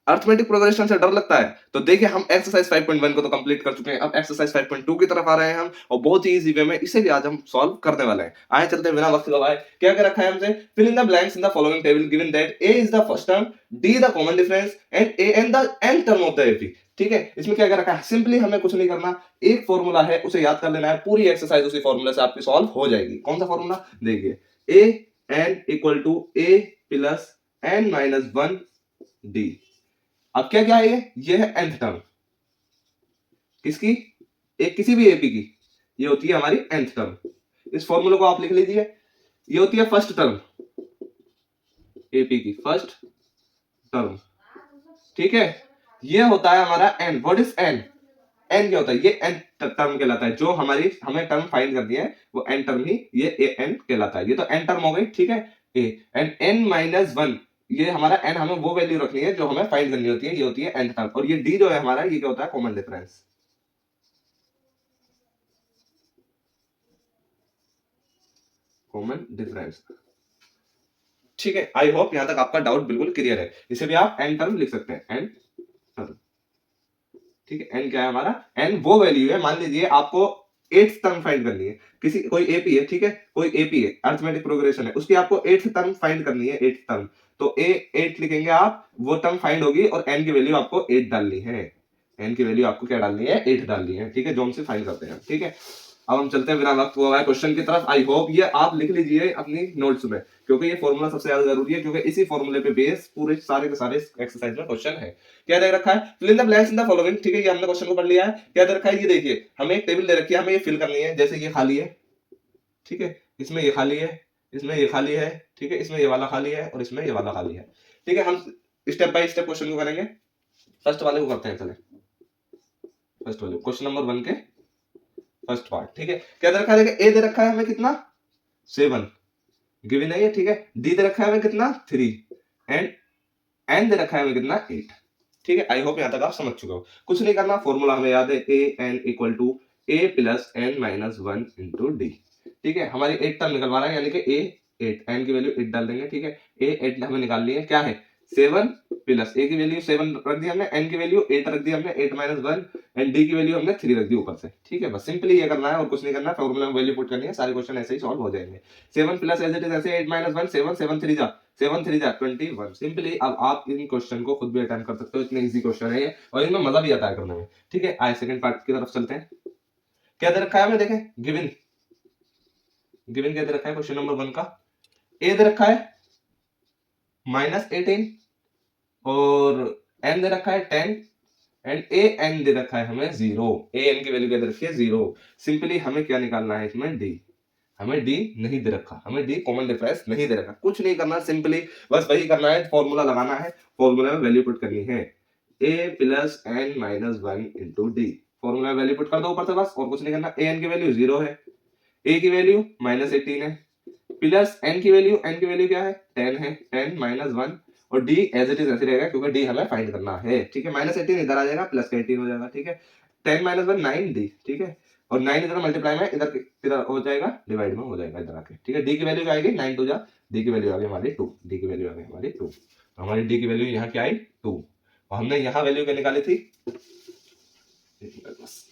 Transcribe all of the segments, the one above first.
Arithmetic progression से डर लगता है तो देखिए हम एक्सरसाइज 5.1 को तो कंप्लीट कर चुके हैं, अब एक्सरसाइज 5.2 की तरफ आ रहे हैं हम और बहुत ही इजी वे में इसे भी आज हम सॉल्व करने वाले हैं। आए चलते हैं बिना वक्त गवाए। क्या क्या रखा है हमसे? Fill in the blanks in the following table given that a is the first term, d the common difference and a and the n term of the AP. ठीक है, इसमें क्या क्या रखा है? सिंपली हमें कुछ नहीं करना, एक फॉर्मूला है उसे याद कर लेना है, पूरी एक्सरसाइज उसी फॉर्मूले से आपकी सॉल्व हो जाएगी। कौन सा फॉर्मूला? देखिए, A N equal to A plus N minus one D. अब क्या क्या है? ये है nth टर्म किसकी? एक किसी भी एपी की, ये होती है हमारी nth टर्म। इस फॉर्मूले को आप लिख लीजिए, ये होती है फर्स्ट टर्म एपी की, फर्स्ट टर्म। ठीक है, ये होता है हमारा n। What is n? n क्या होता है? ये n टर्म कहलाता है, जो हमारी हमें टर्म फाइंड करनी है वो n टर्म ही, ये n कहलाता है। ये तो n टर्म हो गई, ठीक है। a and n minus one, ये हमारा n, हमें वो वैल्यू रखनी है जो हमें फाइंड करनी होती है, ये होती है n टर्म। और ये d जो है हमारा, ये क्या होता है? Common difference. कॉमन डिफरेंस, ठीक है। आई होप यहां तक आपका डाउट बिल्कुल क्लियर है। इसे भी आप n टर्म लिख सकते हैं, n टर्म। ठीक है, n क्या है हमारा? n वो वैल्यू है, मान लीजिए आपको 8th टर्म फाइंड करनी है, किसी कोई एपी है, ठीक है, कोई एपी है, अरिथमेटिक प्रोग्रेशन है, उसकी आपको 8th टर्म फाइंड करनी है, 8th टर्म। तो ए 8 लिखेंगे आप, वो टर्म फाइंड होगी और n की वैल्यू आपको 8 डालनी है। n की वैल्यू आपको क्या डालनी है? 8 डालनी है, ठीक है, जो हमसे फाइंड करते हैं। ठीक है, अब हम चलते हैं बिना वक्त हुआ है क्वेश्चन की तरफ। आई होप ये आप लिख लीजिए अपनी नोट्स में, क्योंकि ये फॉर्मूला सबसे ज्यादा जरूरी है, क्योंकि इसी फॉर्मूले पे बेस पूरे सारे के सारे एक्सरसाइज में क्वेश्चन है। क्या दे रखा है? Fill in the blanks in the following. ठीक है, ये हमने क्वेश्चन को पढ़ लिया है। क्या दे रखा है? ये देखिए, हमें एक टेबल दे रखी है, हमें ये फिल करनी है। जैसे ये खाली है, ठीक है, इसमें ये खाली है, इसमें ये खाली है, ठीक है, इसमें ये वाला खाली है और इसमें ये वाला खाली है। ठीक है, हम स्टेप बाय स्टेप क्वेश्चन को करेंगे। फर्स्ट वाले को करते हैं, चले फर्स्ट वाले क्वेश्चन नंबर 1 के फर्स्ट पार्ट। ठीक है, क्या दे रखा है? देखिए, ए दे रखा है हमें कितना? 7 गिवन है ये, ठीक है। डी दे रखा है हमें कितना? 3 एंड एन दे रखा है हमें कितना? 8। ठीक है, आई होप यहां तक आप समझ चुके हो। कुछ नहीं करना, फॉर्मूला हमें याद है, A N equal to A plus N minus one into D. ठीक है, हमारी 8 टर्म निकलवाना है, यानी कि ए 8, एन की वैल्यू 8 डाल देंगे। ठीक है, ए 8 हमें निकालनी है, क्या है? 7 प्लस ए की वैल्यू 7 रख दी हमने, एन की वैल्यू 8 रख दी हमने, 8 माइनस वन, एंड डी की वैल्यू हमने 3 रख दी ऊपर से। ठीक है, बस सिंपली ये करना है और कुछ नहीं करना, फॉर्मूला में वैल्यू पुट करनी है, सारे क्वेश्चन ऐसे ही सॉल्व हो जाएंगे। 7 प्लस एज इट इज ऐसे 8 माइनस वन, 7 7 3 जा 7 3 जा 21। सिंपली अब आप इन क्वेश्चन को खुद भी अटेम्प्ट कर सकते हो, इतने इजी क्वेश्चन है ये और इनमें मजा भी आता है करने में। ठीक है, आए सेकंड पार्ट की तरफ चलते हैं। क्या दे रखा है हमें? देखें, गिवन गिवन क्या दे रखा है क्वेश्चन नंबर 1 का? ए दे रखा है -18 और एन दे रखा है 10 एंड ए एन दे रखा है हमें 0। ए एन की वैल्यू क्या दे रखी है? 0। सिंपली हमें क्या निकालना है इसमें? डी। हमें डी नहीं दे रखा, हमें डी कॉमन डिफरेंस नहीं दे रखा। कुछ नहीं करना, सिंपली बस वही करना है, फॉर्मूला लगाना है, फॉर्मूला में वैल्यू पुट करनी है, a plus N minus one into d. Formula में वैल्यू पुट कर दो ऊपर से, बस और कुछ नहीं करना। ए एन की वैल्यू 0 है, ए की वैल्यू -18 है, प्लस एन की वैल्यू क्या है? 10 है, 10 माइनस वन, और डी एज इट इज ऐसे रहेगा क्योंकि डी हमें फाइंड करना है। ठीक है, -18 इधर आ जाएगा, प्लस 18 हो जाएगा। ठीक है, 10 माइनस वन 9 डी। ठीक है, और 9 इधर मल्टीप्लाई में इधर हो जाएगा, डिवाइड में हो जाएगा इधर आके। ठीक है, डी की वैल्यू क्या आएगी? 9 2 जा, डी की वैल्यू आ गई हमारी 2, डी की वैल्यू आ गई हमारी 2। हमारी डी की वैल्यू यहाँ क्या आई? 2। और हमने यहाँ वैल्यू क्या निकाली थी? बस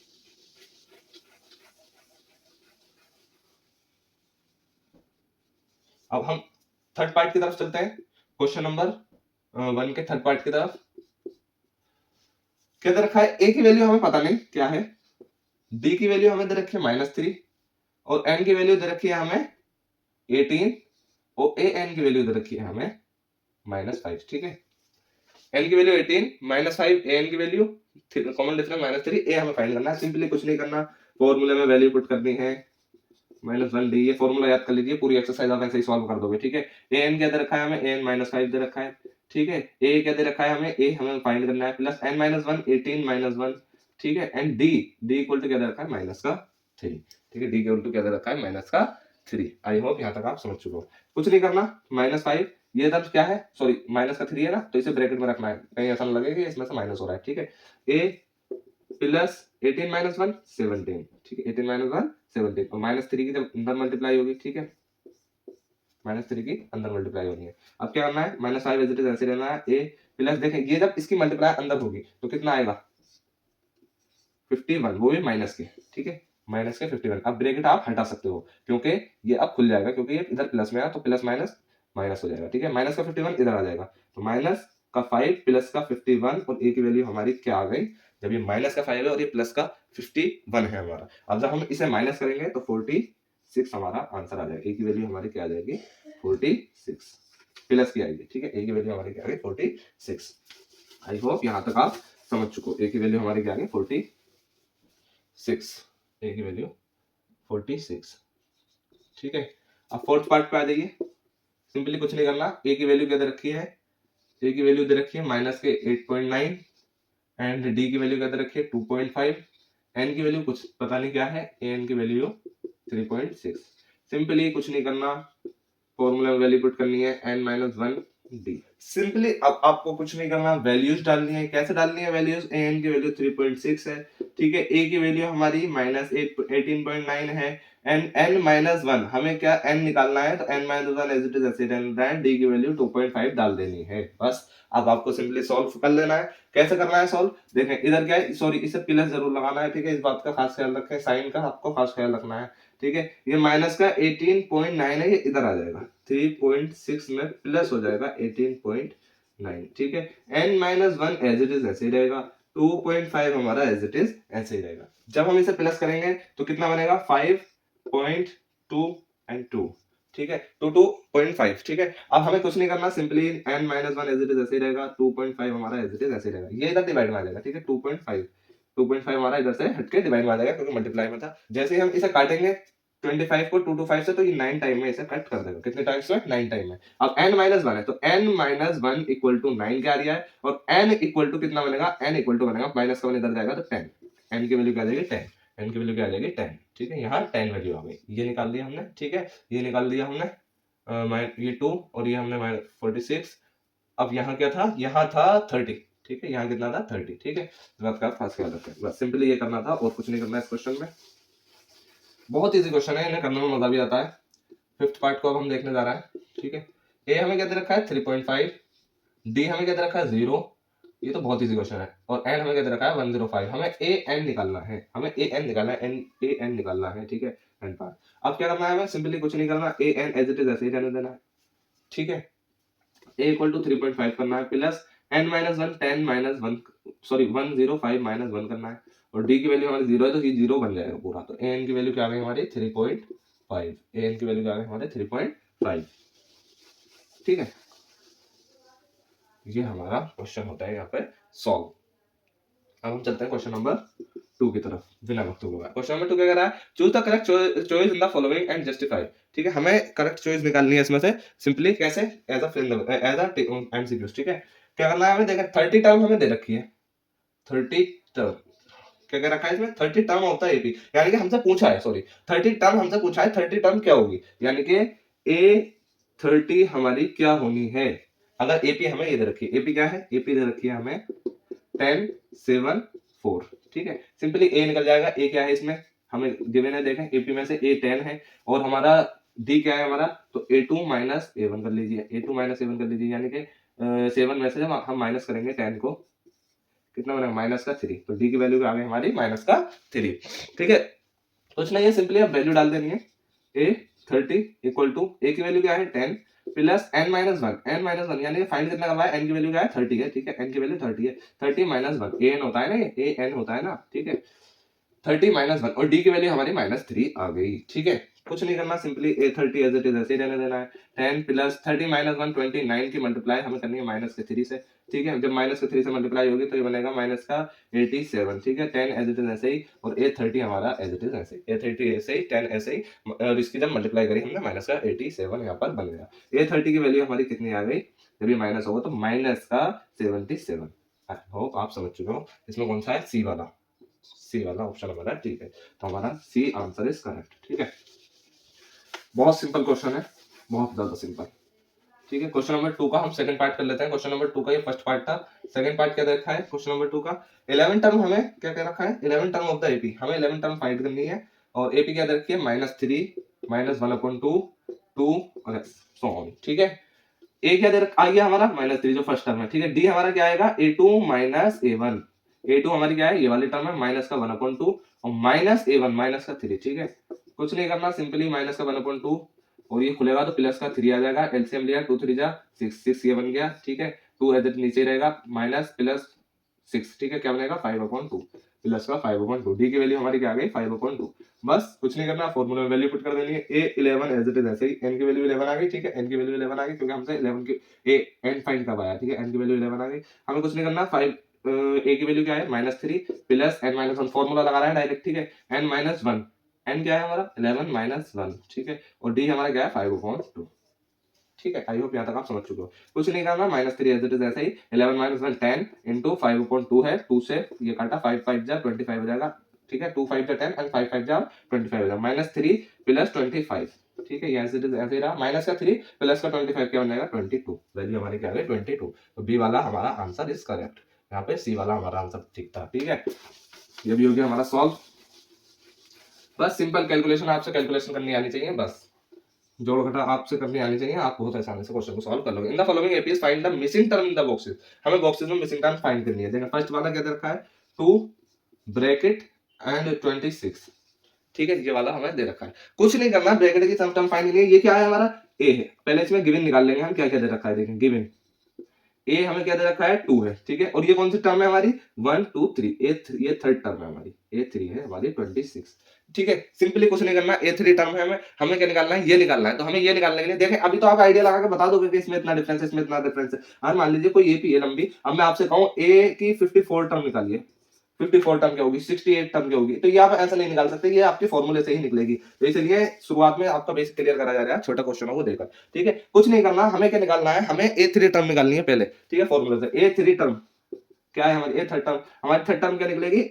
अब हम थर्ड पार्ट की तरफ चलते हैं, क्वेश्चन नंबर 1 के थर्ड पार्ट की तरफ। क्या दे रखा है? ए की वैल्यू हमें पता नहीं क्या है, डी की वैल्यू हमें दे रखी है -3 और एन की वैल्यू दे रखी है हमें 18 और ए एन की वैल्यू दे रखी है हमें -5। ठीक है, एन की वैल्यू 18 -5, ए एन की वैल्यू कॉमन डिफरेंस -3, ए हमें फाइंड करना है। सिंपली कुछ नहीं करना, फॉर्मूले में वैल्यू पुट करनी है, -1 डी। ये फॉर्मूला याद कर लीजिए, पूरी एक्सरसाइज आप ऐसे ही सॉल्व कर दोगे। ठीक है, ए एन क्या दे रखा है हमें? ए एन -5 दे रखा है। ठीक है, ए क्या दे रखा है हमें? ए हमें फाइंड करना है, प्लस एन -1 18 -1। ठीक है, एंड डी इक्वल टू क्या दे रखा है? -3। ठीक है, डी इक्वल टू क्या दे रखा है? -3। आई होप यहां तक आप समझ चुके हो। कुछ नहीं करना, -5 ये तब क्या है? सॉरी, -3 है ना, तो इसे ब्रैकेट में रखना है, कहीं ऐसा ना लगे कि इसमें से माइनस हो रहा है। ठीक है, ए प्लस 18 माइनस 1 17। ठीक है, 18 माइनस 1 17 और -3 की जब अंदर मल्टीप्लाई होगी, ठीक है, -3 की अंदर मल्टीप्लाई होनी है। अब क्या करना है? -5 एज इट इज ऐसे रहना है, ए प्लस देखें ये जब इसकी मल्टीप्लाई अंदर होगी तो कितना आएगा 51, वो भी माइनस के, ठीक है, माइनस के 51। अब ब्रैकेट आप हटा सकते हो क्योंकि ये अब खुल जाएगा, क्योंकि ये इधर प्लस में है तो प्लस माइनस माइनस हो जाएगा, ठीक है। माइनस का 51 इधर आ जाएगा, तो माइनस का 5 प्लस का 51, और ए की वैल्यू हमारी क्या आ गई, जब ये माइनस का 5 है और ये प्लस का 51 है हमारा। अब जब हम इसे माइनस करेंगे तो 46 हमारा आंसर आ जाएगा। ए की वैल्यू हमारी क्या आ जाएगी 46 प्लस की आएगी, ठीक है। ए की वैल्यू हमारी क्या आ गई 46। आई होप यहाँ तक आप समझ चुको। ए की वैल्यू हमारी क्या आ गई 46, ए की वैल्यू 46, ठीक है। अब फोर्थ पार्ट पे आ जाइए। सिंपली कुछ नहीं करना, ए की वैल्यू क्या दे रखी है, ए की वैल्यू दे रखी है माइनस के 8.9 एंड डी की वैल्यू क्या दे रखी है 2.5, एन की वैल्यू कुछ पता नहीं क्या है, एन की वैल्यू 3.6। सिंपली कुछ नहीं करना, फॉर्मूला में वैल्यू पुट करनी है n माइनस 1 डी। सिंपली अब आपको कुछ नहीं करना, वैल्यूज डालनी है। कैसे डालनी है वैल्यूज, एन की वैल्यू 3.6 है, ठीक है। ए की वैल्यू हमारी माइनस 18.9 है, एंड n माइनस 1 हमें क्या n निकालना है, तो n minus 1 as it is ऐसे रहना है। डी की वैल्यू 2.5 डाल देनी है, बस। अब आपको सिंपली सॉल्व कर लेना है। कैसे करना है सॉल्व, देखें इधर क्या है, सॉरी इसे प्लस जरूर लगाना है, ठीक है। इस बात का खास ख्याल रखें, साइन का आपको खास ख्याल रखना है, ठीक है। ये माइनस का 18.9 है, ये इधर आ जाएगा, 3.6 में प्लस हो जाएगा 18.9, ठीक है। n minus 1 as it is ऐसे ही रहेगा, 2.5 हमारा एज इट इज ऐसे ही रहेगा। जब हम इसे प्लस करेंगे तो कितना बनेगा 5.2 एंड 2, ठीक है, तो 2.5, ठीक है। अब हमें कुछ नहीं करना, simply n minus 1 as it is ऐसे ही रहेगा, 2.5 हमारा एज इट इज ऐसे ही रहेगा। ये इधर डिवाइड में आ जाएगा, ठीक है, 2.5 हमारा इधर से हटके डिवाइड में आ जाएगा क्योंकि मल्टीप्लाई में था। जैसे ही हम इसे काटेंगे 25 को 2 to 5 से, तो ये 9 टाइम में इसे कट कर देगा। कितने टाइम्स में 9 टाइम में। अब n माइनस 1 है तो n माइनस 1 इक्वल टू 9 क्या आ रहा है, और n इक्वल टू कितना बनेगा, n इक्वल टू बनेगा माइनस का 1 इधर जाएगा तो 10, n की वैल्यू क्या आ जाएगी 10, n की वैल्यू क्या आ जाएगी 10, ठीक है। यहाँ 10 वैल्यू आ गई, ये निकाल दिया हमने, ठीक है, ये निकाल दिया हमने, ये 2 और ये हमने 46। अब यहाँ क्या था, यहाँ था 30, ठीक है, यहाँ कितना था 30, ठीक है। बात का खास ख्याल रखें, बस सिंपली ये करना था और कुछ नहीं करना है इस क्वेश्चन में। बहुत इजी क्वेश्चन है, इन्हें करने में मजा भी आता है। फिफ्थ पार्ट को अब हम देखने जा रहे हैं, ठीक है। ए हमें क्या दे रखा है 3.5, डी हमें क्या दे रखा है 0, ये तो बहुत इजी क्वेश्चन है, और एन हमें क्या दे रखा है 105। हमें ए एन निकालना है, हमें ए एन निकालना है, एन ए एन निकालना है, ठीक है। एन पार्ट अब क्या करना है, हमें सिंपली कुछ नहीं करना, A N as it is ऐसे ही रहने देना है, ठीक है। ए इक्वल टू 3.5 करना है, plus n minus 1 10 minus 1 sorry 105 minus 1 करना है, और d की वैल्यू हमारी 0 है तो ये 0 बन जाएगा पूरा। तो an की वैल्यू क्या आ गई हमारी 3.5, an की वैल्यू क्या आ गई हमारे 3.5, ठीक है। ये हमारा क्वेश्चन होता है यहाँ पे सॉल्व। अब हम चलते हैं क्वेश्चन नंबर 2 की तरफ बिना वक्त हुए। क्वेश्चन नंबर 2 क्या कह रहा है, choose the correct choice in the following and justify, ठीक है। हमें करेक्ट चॉइस निकालनी है इसमें से, सिंपली कैसे, एज अ एमसीक्यूज, ठीक है। क्या करना है हमें, देखा 30 टर्म हमें दे रखी है, 30 टर्म क्या कह रखा है इसमें, 30 टर्म होता है एपी, यानी कि हमसे पूछा है, सॉरी 30 टर्म हमसे पूछा है, 30 टर्म क्या होगी, यानी कि ए 30 हमारी क्या होनी है। अगर एपी हमें ये दे रखी है, एपी क्या है, एपी दे रखी है हमें 10 7 4, ठीक है। सिंपली ए निकल जाएगा, ए क्या है इसमें हमें गिवन है, देखें एपी में से ए 10 है, और हमारा डी क्या है हमारा, तो a2 माइनस a1 कर लीजिए, a2 माइनस a1 कर लीजिए, यानी कि 7 में से जब हम माइनस करेंगे 10 को कितना बनेगा माइनस का 3, तो डी की वैल्यू आ गई हमारी माइनस का 3, ठीक है। कुछ नहीं है, सिंपली अब वैल्यू डाल देनी है, ए 30 इक्वल टू ए की वैल्यू क्या है 10 प्लस n माइनस 1 यानी फाइंड कितना करना है, n की वैल्यू क्या है 30 है, ठीक है, n की वैल्यू 30 है, 30 माइनस 1 an होता है ना, ये an होता है ना, ठीक है। 30 माइनस 1 और d की वैल्यू हमारी -3 आ गई, ठीक है। कुछ नहीं करना, simply a 30 as it is ऐसे ही रहने देना है। 10 प्लस 30 माइनस 1 29 की मल्टीप्लाई हमें करनी है माइनस के 3 से, ठीक है। जब माइनस के 3 से मल्टीप्लाई होगी तो ये बनेगा माइनस का 87, ठीक है। 10 एज इट इज ऐसे ही, और ए 30 हमारा एज इट इज ऐसे ही, ए 30 ऐसे ही, 10 ऐसे ही, और इसकी जब मल्टीप्लाई करी हमने माइनस का 87 यहाँ पर बन गया। ए 30 की वैल्यू हमारी कितनी आ गई, जब ये माइनस होगा तो माइनस का 77। आई होप आप समझ चुके हो। इसमें कौन सा है, सी वाला, सी वाला ऑप्शन हमारा, ठीक है। तो हमारा सी आंसर इज करेक्ट, ठीक है। बहुत सिंपल क्वेश्चन है, बहुत ज्यादा सिंपल, ठीक है। क्वेश्चन नंबर 2 का हम सेकंड पार्ट कर लेते हैं। क्वेश्चन नंबर 2 का ये फर्स्ट पार्ट था, सेकंड पार्ट क्या देखा है क्वेश्चन नंबर 2 का, 11 टर्म हमें क्या क्या रखा है, 11 टर्म ऑफ द एपी, हमें 11 टर्म फाइंड करनी है, और एपी क्या रखी है -3 -1/2 2 और सो ऑन, ठीक है। ए क्या दे रखा आ गया हमारा -3 जो फर्स्ट टर्म है, ठीक है। डी हमारा क्या आएगा a2 माइनस a1, a2 हमारी क्या है ये वाली टर्म है, माइनस का 1/2 और माइनस a1 माइनस का 3, ठीक है। कुछ नहीं करना, सिंपली माइनस का 1/2 और ये खुलेगा तो प्लस का 3 आ जाएगा, एलसीएम लिया 2 3 जा 6, 6 ये बन गया, ठीक है। 2 एज इट नीचे रहेगा, माइनस प्लस 6, ठीक है, क्या बनेगा 5/2 प्लस का 5/2। डी की वैल्यू हमारी क्या आ गई 5/2। बस कुछ नहीं करना, फॉर्मूला में वैल्यू पुट कर देनी है। a11 एज इट इज ऐसे ही, n की वैल्यू 11 आ गई, ठीक है। n की वैल्यू 11 आ गई क्योंकि हमसे 11 की a n फाइंड करवा आया, ठीक है। n की वैल्यू 11 आ गई, हमें कुछ नहीं करना। 5 a की वैल्यू क्या है -3 प्लस n - 1 फॉर्मूला लगा रहा है डायरेक्ट, ठीक है। n - 1 n क्या है हमारा 11 - 1, ठीक है। और d हमारा क्या है 5/2, ठीक है। आई होप यहाँ तक आप समझ चुके हो। कुछ नहीं करना, -3 एज इट इज ऐसे ही, 11 - 1 10 इंटू 5/2 है, 2 से ये काटा 5 5 जा 25 हो जाएगा, ठीक है। 2 5 जा 10 एंड 5 5 जा 25 हो जाएगा, -3 प्लस 25, ठीक है। एज इट इज ऐसे ही रहा, माइनस का 3 प्लस का 25 क्या बन जाएगा 22, वैल्यू हमारी क्या है 22। तो बी वाला हमारा आंसर इज करेक्ट, यहाँ पे सी वाला हमारा आंसर ठीक था, ठीक है। ये भी हो गया हमारा सॉल्व। बस सिंपल कैलकुलेशन, आपसे कैलकुलेशन करनी आनी चाहिए, बस जोड़ घटा आपसे करनी आनी चाहिए, आप बहुत आसानी से क्वेश्चन को सॉल्व कर लोगे। इन the following APs find the missing term in the boxes, हमें बॉक्सेस में मिसिंग टर्म फाइंड करनी है। देखो फर्स्ट वाला क्या दे रखा है 2 ब्रैकेट एंड 26, ठीक है। ये वाला हमें दे रखा है, कुछ नहीं करना, ब्रैकेट की सम टर्म फाइंड करनी है। ये क्या है हमारा ए है, पहले इसमें गिवन निकाल लेंगे हम, क्या क्या दे रखा है देखें। गिवन ए हमें क्या दे रखा है 2 है, ठीक है। और ये कौन सी टर्म है हमारी 1 2 3, ये थर्ड टर्म है हमारी, A3 है हमारी 26, ठीक है। सिंपली कुछ नहीं करना, A3 टर्म है, हमें क्या निकालना है ये निकालना है। तो हमें ये निकालने के लिए देखें, अभी तो आप आइडिया लगा के बता दोगे कि इसमें इतना डिफरेंस है, इसमें इतना डिफरेंस है। अगर मान लीजिए कोई AP है लंबी, अब मैं आपसे कहूं A की 54 टर्म निकालिए, 54 टर्म क्या होगी 68 टर्म क्या होगी, तो ये आप ऐसा नहीं निकाल सकते, ये आपके फॉर्मूले से ही निकलेगी। तो इसलिए शुरुआत में आपका बेसिक क्लियर करा जा रहा है छोटा क्वेश्चन को देकर, ठीक है। कुछ नहीं करना, हमें क्या निकालना है, हमें A3 टर्म निकालनी है पहले, ठीक है। फॉर्मूले से A3 टर्म क्या है हमारी, A3 टर्म हमारी थर्ड टर्म क्या निकलेगी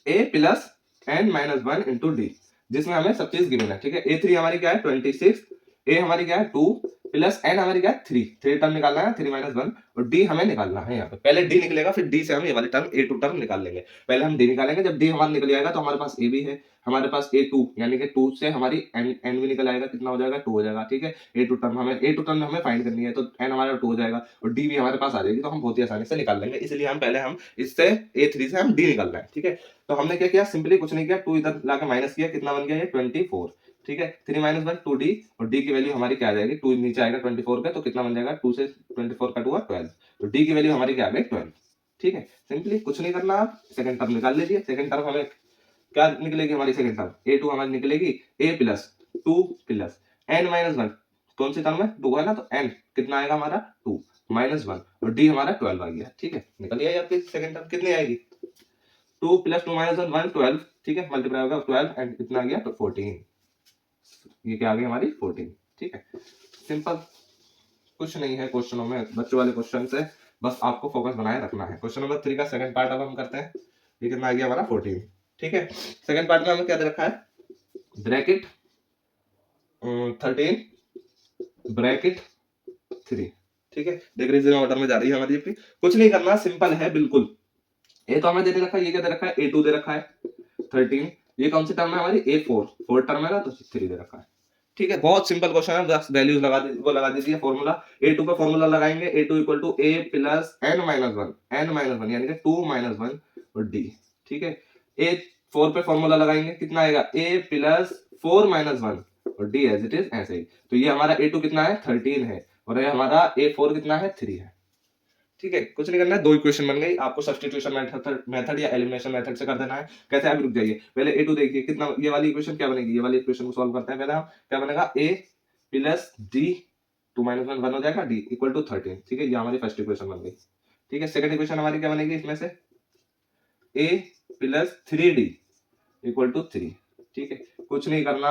A plus n - 1 into D, जिसमें हमें सब चीज गिवन है, ठीक है। A3 हमारी क्या है 26, A हमारी क्या है 2 प्लस n हमारी क्या है 3 टर्म निकालना है, 3 - 1 और d हमें निकालना है। यहाँ पे पहले d निकलेगा, फिर d से हम ये वाली टर्म A2 टर्म निकाल लेंगे। पहले हम d निकालेंगे, जब d हमारा निकल जाएगा तो हमारे पास a भी है, हमारे पास A2 यानी कि 2 से हमारी n भी निकल आएगा, कितना हो जाएगा 2 हो जाएगा, ठीक है। A2 टर्म हमें फाइंड करनी है, तो n हमारा 2 हो जाएगा और d भी हमारे पास आ जाएगी, तो हम बहुत ही आसानी से निकाल लेंगे। इसलिए हम पहले हम इससे A3 से हम d निकाल रहे हैं, ठीक है। तो हमने क्या किया, सिंपली कुछ नहीं किया, 2 इधर लाके माइनस किया, कितना बन गया ये 24, ठीक है। 3 - 1 2d और d की वैल्यू हमारी क्या आ जाएगी, 2 नीचे आएगा 24 पे, तो कितना बन जाएगा 2 से 24 कट हुआ 12, तो d की वैल्यू हमारी क्या आ गई 12, ठीक है। सिंपली कुछ नहीं करना, आप सेकंड टर्म निकाल लीजिए। सेकंड टर्म हमें क्या निकलेगी हमारी, सेकंड टर्म A2 हमारी निकलेगी a प्लस 2 प्लस n - 1, कौन सी टर्म है 2 है ना, तो n कितना आएगा हमारा 2 -1 और d हमारा 12 आ गया, ठीक है। निकल आई आपकी सेकंड टर्म, कितनी आएगी 2 प्लस 2 - 1 12, ठीक है। मल्टीप्लाई होगा 12 एंड कितना आ गया तो 14, ये क्या आ गई हमारी 14, ठीक है। सिंपल, कुछ नहीं है क्वेश्चनों में, बच्चों वाले क्वेश्चन से बस आपको फोकस बनाए रखना है। क्वेश्चन नंबर 3 का सेकंड पार्ट अब हम करते हैं, ये कितना आ गया हमारा 14, ठीक है। सेकंड पार्ट में हमें क्या दे रखा है ब्रैकेट 13 ब्रैकेट 3, ठीक है। डिक्रीजिंग ऑर्डर में जा रही है हमारी ये, कुछ नहीं करना, सिंपल है बिल्कुल। ए तो हमें दे रखा है, ये क्या दे रखा है A2 दे रखा है 13, ये कौन सी टर्म है हमारी A4, 4 टर्म है ना, तो 3 दे रखा है, ठीक है। बहुत सिंपल क्वेश्चन है, बस वैल्यूज लगा दी, वो लगा दीजिए फॉर्मूला। A2 का फॉर्मूला लगाएंगे, A2 equal to A plus n - 1 यानी कि 2 - 1 और d, ठीक है। A4 पे फॉर्मूला लगाएंगे, कितना आएगा A प्लस 4 - 1 और d एज इट इज ऐसे ही। तो ये हमारा A2 कितना है 13 है और ये हमारा A4 कितना है 3 है, ठीक है। कुछ नहीं करना है, दो इक्वेशन बन गई, आपको सब्स्टिट्यूशन मेथड या एलिमिनेशन मेथड से कर देना है। कैसे, आप रुक जाइए, पहले A2 देखिए कितना, ये वाली इक्वेशन क्या बनेगी, ये वाली इक्वेशन को सॉल्व करते हैं पहले हम। क्या बनेगा A प्लस d 2 - 1 1 हो जाएगा, d इक्वल टू 13, ठीक है। ये हमारी फर्स्ट इक्वेशन बन गई, ठीक है। सेकंड इक्वेशन हमारी क्या बनेगी इसमें से A plus 3d equal to 3, ठीक है। कुछ नहीं करना,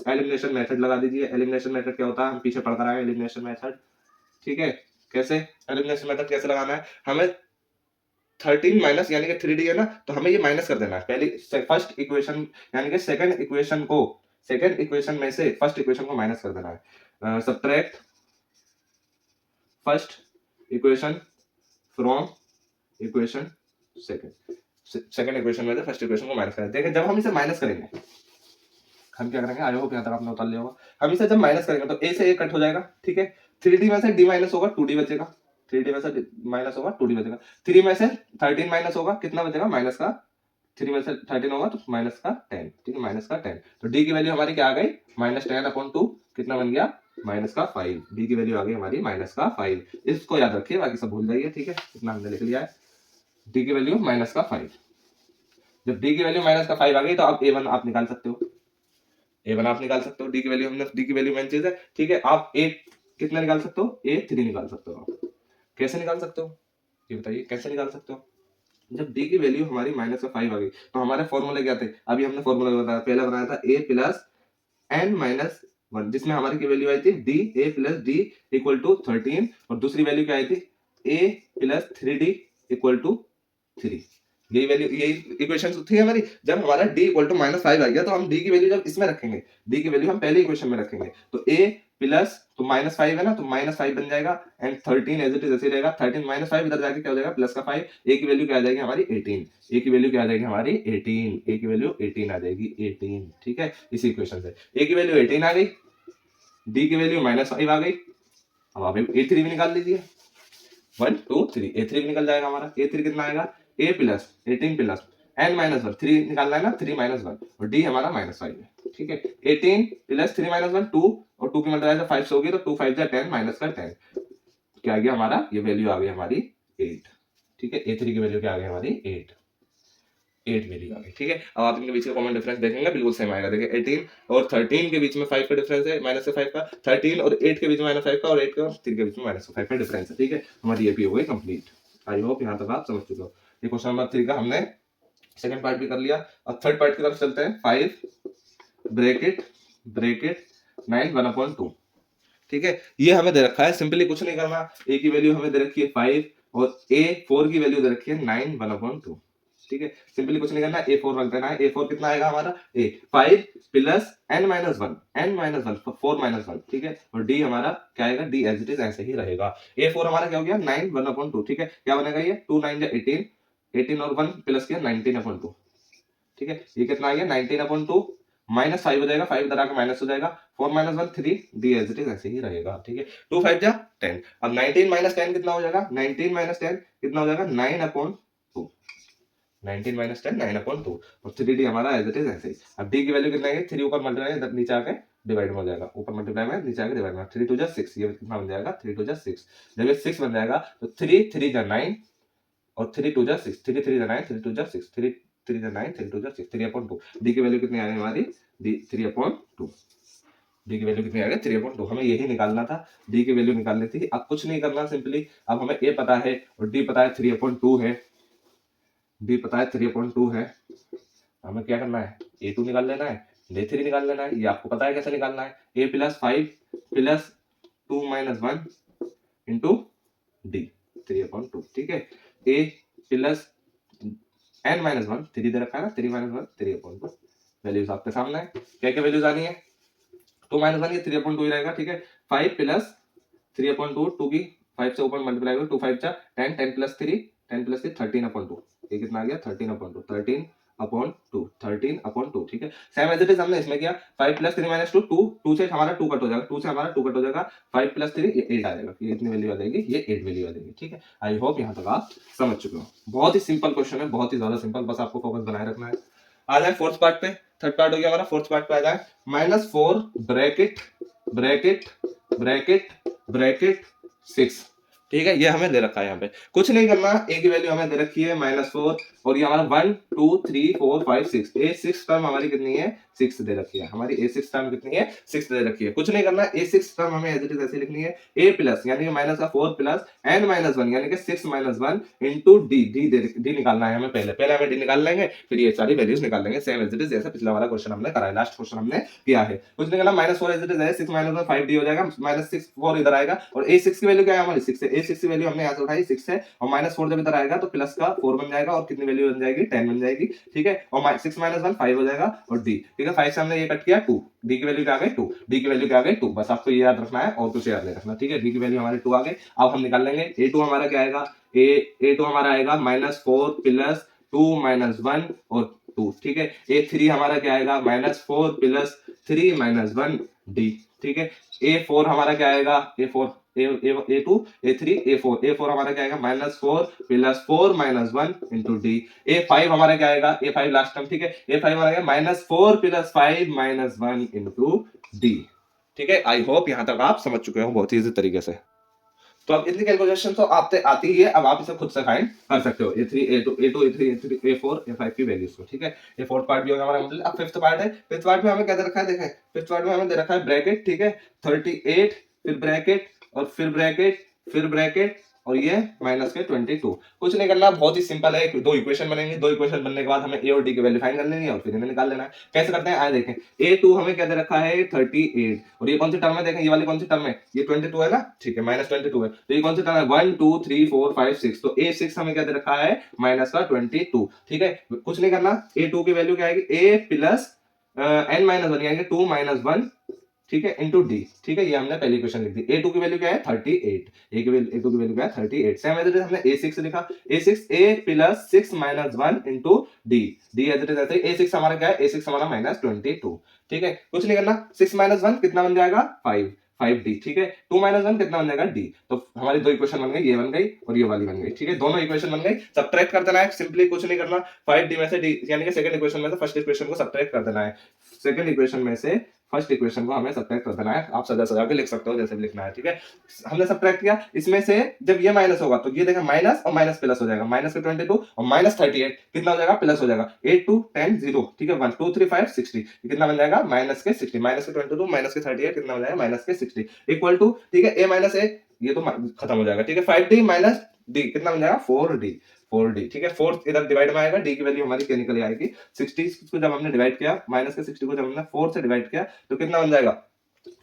एलिमिनेशन मेथड लगा दीजिए। एलिमिनेशन मेथड क्या होता है, हम पीछे पढ़ कर आए एलिमिनेशन मेथड, ठीक है। कैसे एलिमिनेशन मेथड कैसे लगाना है, हमें 13 माइनस यानी कि 3d है ना, तो हमें ये माइनस कर देना है पहली फर्स्ट इक्वेशन, यानी कि सेकंड इक्वेशन में से फर्स्ट इक्वेशन को माइनस कर देना है। Subtract first equation from equation second equation में से फर्स्ट इक्वेशन को माइनस करें। देखिए जब हम इसे माइनस करेंगे, हम क्या करेंगे, आई होप यहाँ तक आपने उतार लिया होगा। हम इसे जब माइनस करेंगे तो a से a कट हो जाएगा, ठीक है। 3D में से D माइनस होगा 2D बचेगा, 3D में से माइनस होगा 2D बचेगा, 3 में से 13 माइनस होगा, कितना बचेगा माइनस का, 3 में से 13 होगा तो माइनस का 10, ठीक है माइनस का 10। तो D की वैल्यू हमारी क्या आ गई -10/2, कितना बन गया माइनस का 5। D की वैल्यू आ गई हमारी माइनस का 5। इसको याद रखिए, बाकी सब भूल जाइए, ठीक है इतना हमने लिख लिया है। D की वैल्यू माइनस का 5। जब D की वैल्यू माइनस का 5 आ गई तो आप A1 आप निकाल सकते हो, A1 आप निकाल सकते हो। D की वैल्यू हमने, D की वैल्यू मेन चीज है, ठीक है। आप A कितना निकाल सकते हो, A3 निकाल सकते हो। आप कैसे निकाल सकते हो ये बताइए, कैसे निकाल सकते हो। जब D की वैल्यू हमारी माइनस का 5 आ गई तो हमारे फॉर्मूले क्या थे, अभी हमने फॉर्मूला बताया, पहला बनाया था A प्लस n-1, जिसमें हमारी की वैल्यू आई थी A plus D equal to 13, और दूसरी वैल्यू क्या आई थी A plus 3D equal to 3। यही वैल्यू, यही इक्वेशन थी हमारी। जब हमारा D इक्वल टू -5 आ गया तो हम D की वैल्यू जब इसमें रखेंगे, D की वैल्यू हम पहले इक्वेशन में रखेंगे, तो A प्लस तो -5 है ना, तो -5 बन जाएगा, एंड 13 एज इट इज ऐसे रहेगा। 13 -5 इधर जाके क्या हो जाएगा प्लस का 5। A की वैल्यू क्या आ जाएगी हमारी 18, A की वैल्यू क्या आ जाएगी हमारी 18, A की वैल्यू 18 आ जाएगी 18, ठीक है। इसी इक्वेशन से A की वैल्यू 18 आ गई, D की वैल्यू -5 आ गई। अब आप A3 भी निकाल लीजिए, 1 2 3, A3 भी निकल जाएगा हमारा। A3 कितना आएगा A प्लस 18 प्लस n-1, 3 निकालना है ना, 3-1, और D हमारा -5 है, ठीक है। 18 प्लस 3-1 2, और 2 की मल्टीप्लाई 5 से होगी तो 2 5 जा 10 माइनस का 10, क्या आ गया हमारा, ये वैल्यू आ गई हमारी 8, ठीक है। A3 की वैल्यू क्या आ गई हमारी 8 वैल्यू आ गई, ठीक है। अब आप इनके बीच का कॉमन डिफरेंस देखेंगे, बिल्कुल सेम आएगा। देखिए 18 और 13 के बीच में 5 का डिफरेंस है, माइनस से 5 का, 13 और 8 के बीच में -5 का, और 8 का 3 के बीच में -5 का डिफरेंस है, ठीक है। हमारी ये भी हो गई कंप्लीट। आई होप यहाँ तक आप समझ चुके हो। ये क्वेश्चन नंबर 3 का हमने सेकंड पार्ट भी कर लिया। अब थर्ड पार्ट की तरफ चलते हैं। 5 ब्रैकेट ब्रैकेट 9 1/2, ठीक है। ये हमें दे रखा है, सिंपली कुछ नहीं करना। A की वैल्यू हमें दे रखी है 5 और A4 की वैल्यू दे रखी है 9 1/2, ठीक है। सिंपली कुछ नहीं करना, A4 रख देना है। A4 कितना आएगा हमारा, A 5 प्लस n-1 4-1, ठीक है। और D हमारा क्या आएगा, D एज इट इज ऐसे ही रहेगा। A4 हमारा क्या हो गया 9 1/2, ठीक है। क्या बनेगा ये 2 9 18, 18 और 1 प्लस किया 19/2, ठीक है। ये कितना आ गया 19/2, -5 हो जाएगा, 5 इधर आके माइनस हो जाएगा, 4-1 3, D एज इट इज ऐसे ही रहेगा, ठीक है। 2 5 जा 10। अब 19 - 10 कितना हो जाएगा, 19 - 10 कितना हो जाएगा 9/2, 19 - 10 9/2, और 3D हमारा एज इट इज ऐसे ही। अब D की वैल्यू कितना है, 3 ऊपर मल्टीप्लाई इधर नीचे आके डिवाइड में हो जाएगा, ऊपर मल्टीप्लाई में नीचे आके डिवाइड में, 3 2 जा 6, ये कितना बन जाएगा 3 2 जा 6। जब ये 6 बन जाएगा तो 3 3 जा 9 और 3 2 जा 6, 3 3 जा 9, 3 2 जा 6, 3 3 जा 9, 3 2 जा 6, 3/2। D की वैल्यू कितनी आ गई हमारी, D 3/2। D की वैल्यू कितनी आ गई 3/2, हमें यही निकालना था, D की वैल्यू निकालनी थी। अब कुछ नहीं करना, सिंपली अब हमें A पता है और D पता है 3/2 है, D पता है 3/2 है, हमें क्या करना है A2 निकाल लेना है, D3 निकाल लेना है। ये आपको पता है कैसे निकालना है, A plus 5 plus 2 - 1 into D 3/2, ठीक है। A प्लस n-1 3 दे रखा है ना, 3-1 3/2, वैल्यूज आपके सामने है। क्या क्या वैल्यूज आनी है, 2 - 1 ये 3/2 ही रहेगा, ठीक है। 5 प्लस 3/2, 2 की 5 से ऊपर मल्टीप्लाई करो, 2 5 जा 10, 10 प्लस 3 13/2, ये कितना आ गया 13/2, 13/2, ठीक है। सेम एज इट इज हमने इसमें किया, 5 प्लस 3 - 2 2, 2 से हमारा 2 कट हो जाएगा, 2 से हमारा 2 कट हो जाएगा, 5 प्लस 3 ये 8 आ जाएगा, ये इतनी वैल्यू आ जाएगी, ये 8 वैल्यू आ जाएगी, ठीक है। आई होप यहाँ तक आप समझ चुके हो। बहुत ही सिंपल क्वेश्चन है, बहुत ही ज्यादा सिंपल, बस आपको फोकस बनाए रखना है। आ जाए फोर्थ पार्ट पे, थर्ड पार्ट हो गया हमारा, फोर्थ पार्ट पे आ जाए। -4 ब्रैकेट ब्रैकेट ब्रैकेट ब्रैकेट 6, ठीक है। ये हमें दे रखा है, यहाँ पे कुछ नहीं करना। A की वैल्यू हमें दे रखी है -4, और ये हमारा 1 2 3 4 5 6, A6 टर्म हमारी कितनी है 6 दे रखी है, हमारी A6 टर्म कितनी है 6 दे रखी है। कुछ नहीं करना, A6 टर्म हमें एज इट इज ऐसे लिखनी है, A प्लस यानी कि माइनस का 4 प्लस n-1 यानी कि 6 - 1 इंटू D निकालना है हमें, पहले हमें D निकाल लेंगे, फिर ये सारी वैल्यूज निकाल लेंगे, सेम एज इट इज जैसे पिछला वाला क्वेश्चन हमने कराया, लास्ट क्वेश्चन हमने किया है। कुछ नहीं करना, -4 एज इट इज है, 6 - 1 5D हो जाएगा, -6 4 इधर आएगा, और A6 की वैल्यू क्या है हमारी 6 है, A6 की वैल्यू हमने यहाँ से उठाई 6 है, और -4 जब इधर आएगा तो प्लस का 4 बन जाएगा, और कितनी वैल्यू बन जाएगी 10 बन जाएगी, ठीक है। और 6 - 1 5 हो जाएगा, और D, ठीक है। 5 से हमने ये कट किया 2, D की वैल्यू क्या आ गई 2, D की वैल्यू क्या आ गई 2, बस आपको ये याद रखना है और कुछ याद नहीं रखना, ठीक है। D की वैल्यू हमारी 2 आ गई। अब हम निकाल लेंगे A2 हमारा क्या आएगा, A2 हमारा आएगा -4 प्लस 2 - 1 और 2, ठीक है। A3 हमारा क्या आएगा -4 प्लस 3 - 1 D, ठीक है। A4 हमारा क्या आएगा, A4 A2 A3 A4 हमारा क्या आएगा -4 plus 4 minus 1 into D. A5 हमारा क्या आएगा, A5 लास्ट टर्म, ठीक है, A5 हमारा आएगा -4 प्लस 5 माइनस 1 इंटू डी। ठीक है, आई होप यहां तक आप समझ चुके हो बहुत ही इजी तरीके से। तो अब इतनी कैलकुलेशन तो आपसे आती ही है, अब आप इसे खुद से फाइंड कर सकते हो A3 A2 A2 A3 A3 A4 A5 की वैल्यूज को। ठीक है, ये फोर्थ पार्ट भी हो गया हमारा कंप्लीट। अब फिफ्थ पार्ट है। फिफ्थ पार्ट में हमें क्या दे रखा है, देखें फिफ्थ पार्ट में हमें दे रखा है ब्रैकेट, ठीक है, 38 फिर ब्रैकेट और फिर ब्रैकेट फिर ब्रैकेट और ये माइनस के 22। कुछ नहीं करना, बहुत ही सिंपल है, दो इक्वेशन बनेंगे, दो इक्वेशन बनने के बाद हमें ए और डी की वैल्यू फाइंड कर लेनी है और फिर इन्हें निकाल लेना है। कैसे करते हैं आए देखें। A2 हमें क्या दे रखा है 38 और ये कौन सी टर्म है, देखें ये वाली कौन सी टर्म है, ये 22 है ना, ठीक है, -22 है, तो ये कौन सी टर्म है 1 2 3 4 5 6, तो A6 हमें क्या दे रखा है माइनस का 22। ठीक है, कुछ नहीं करना, A2 की वैल्यू क्या आएगी A प्लस n-1 यानी 2 माइनस 1, ठीक है, इंटू डी। ठीक है, ये हमने पहली क्वेश्चन लिख दी। A2 की वैल्यू क्या है 38, A2 की वैल्यू क्या है 38। सेम एज इट इज हमने A6 लिखा, A6 A plus 6 minus 1 into d. D as it is ऐसे, A6 हमारा क्या है, A6 हमारा -22। ठीक है, कुछ नहीं करना, 6 माइनस 1 कितना बन जाएगा 5, 5D। ठीक है, 2 माइनस 1 कितना बन जाएगा D। तो हमारी दो इक्वेशन बन गई, ये बन गई और ये वाली बन गई। ठीक है, दोनों इक्वेशन बन गई, सबट्रैक्ट कर देना है, सिंपली कुछ नहीं करना, 5D में से D यानी कि सेकंड इक्वेशन में से फर्स्ट इक्वेशन को सबट्रैक्ट कर देना है। सेकंड इक्वेशन में से फर्स्ट इक्वेशन को हमें सबट्रैक्ट कर देना है, आप सजा सजा के लिख सकते हो जैसे भी लिखना है। ठीक है, हमने सबट्रैक्ट किया, इसमें से जब ये माइनस होगा तो ये देखा माइनस और माइनस प्लस हो जाएगा, माइनस के 22 और -38 कितना हो जाएगा प्लस हो जाएगा, 8 2 10 0। ठीक है, 1 2 3 5 60 कितना बन जाएगा माइनस के 60, माइनस के 22 माइनस के 38 कितना हो जाएगा माइनस के 60 इक्वल टू, ठीक है, a माइनस a ये तो खत्म हो जाएगा। ठीक है, 5D माइनस d कितना बन जाएगा 4D, 4D। ठीक है, 4 इधर डिवाइड में आएगा, d की वैल्यू हमारी क्या निकल आएगी 60 को जब हमने डिवाइड किया, माइनस के 60 को जब हमने 4 से डिवाइड किया तो कितना बन जाएगा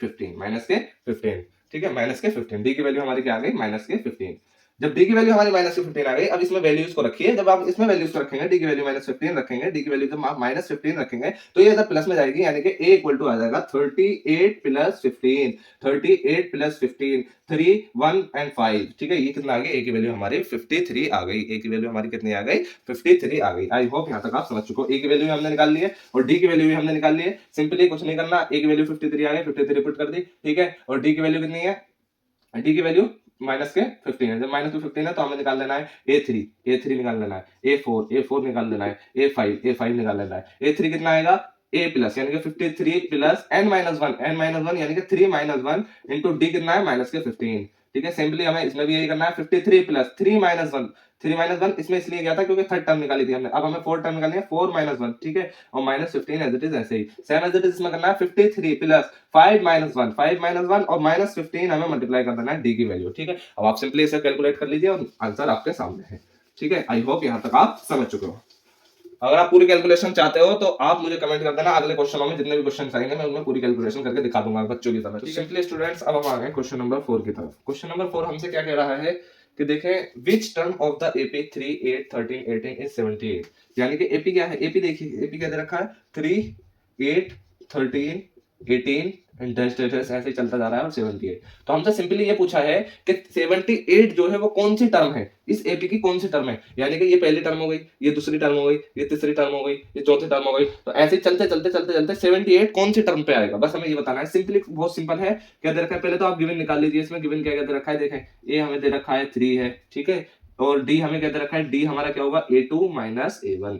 15, माइनस के 15। ठीक है, माइनस के 15, डी की वैल्यू हमारी क्या आ गई माइनस के 15। जब डी की वैल्यू हमारी माइनस के 15 आ गई, अब इसमें वैल्यूज को रखिए, जब आप इसमें वैल्यूज को रखेंगे, डी की वैल्यू -15 रखेंगे, डी की वैल्यू जब आप -15 रखेंगे तो ये इधर प्लस में जाएगी, यानी कि a इक्वल टू आ जाएगा 38 प्लस 15, 38 प्लस 15, 3 1 एंड 5। ठीक है, ये कितना आ गया, a की वैल्यू हमारी 53 आ गई, a की वैल्यू हमारी कितनी आ गई 53 आ गई। आई होप यहां तक आप समझ चुके हो, a की वैल्यू हमने निकाल ली है और d की वैल्यू भी हमने निकाल ली है। सिंपली कुछ नहीं करना, a की वैल्यू 53 आ गई, 53 पुट कर दी। ठीक है, और d की वैल्यू कितनी है, डी की वैल्यू माइनस के 15 है, जब माइनस के 15 है तो हमें निकाल लेना है A3 निकाल लेना है, A4 निकाल लेना है, A5 निकाल लेना है। A3 कितना आएगा A प्लस यानी कि 53 प्लस n-1 यानी कि 3 माइनस 1 इंटू डी कितना है माइनस के 15। ठीक है, सिंपली हमें इसमें भी यही करना है, 53 प्लस 3 माइनस 1 इसमें इसलिए गया था क्योंकि थर्ड टर्म निकाली थी हमने, अब हमें फोर्थ टर्म निकालनी है 4 माइनस 1। ठीक है, और -15 एज इट इज ऐसे ही, सेम एज इट इज इसमें करना है 53 प्लस 5 माइनस 1 और -15 हमें मल्टीप्लाई कर देना है डी की वैल्यू। ठीक है, अब आप सिंपली इसे कैलकुलेट कर लीजिए और आंसर आपके सामने है। ठीक है, आई होप यहां तक आप समझ चुके हो। अगर आप पूरी कैलकुलेशन चाहते हो तो आप मुझे कमेंट कर देना, अगले क्वेश्चनों में जितने भी क्वेश्चन आएंगे मैं उनमें पूरी कैलकुलेशन करके दिखा दूंगा बच्चों की तरह। सिंपली स्टूडेंट्स, अब हम आ गए क्वेश्चन नंबर 4 की तरफ। क्वेश्चन नंबर 4 हमसे क्या कह रहा है कि देखें which term of the AP 3 8 13 18 is 78, यानी कि एपी क्या है, एपी देखिए, एपी क्या दे रखा है 3 8 13 18 एंड ऐसे ही चलता जा रहा है और 78। तो हमसे सिंपली ये पूछा है कि 78 जो है वो कौन सी टर्म है, इस एपी की कौन सी टर्म है, यानी कि ये पहली टर्म हो गई, ये दूसरी टर्म हो गई, ये तीसरी टर्म हो गई, ये चौथी टर्म हो गई, तो ऐसे चलते चलते चलते चलते 78 कौन सी टर्म पे आएगा, बस हमें ये बताना है। सिंपली बहुत सिंपल है, क्या दे रखा है, पहले तो आप गिवन निकाल लीजिए, इसमें गिवन क्या दे रखा है, देखें ए हमें दे रखा है 3 है, ठीक है, और डी हमें क्या दे रखा है, डी हमारा क्या होगा A2 माइनस A1,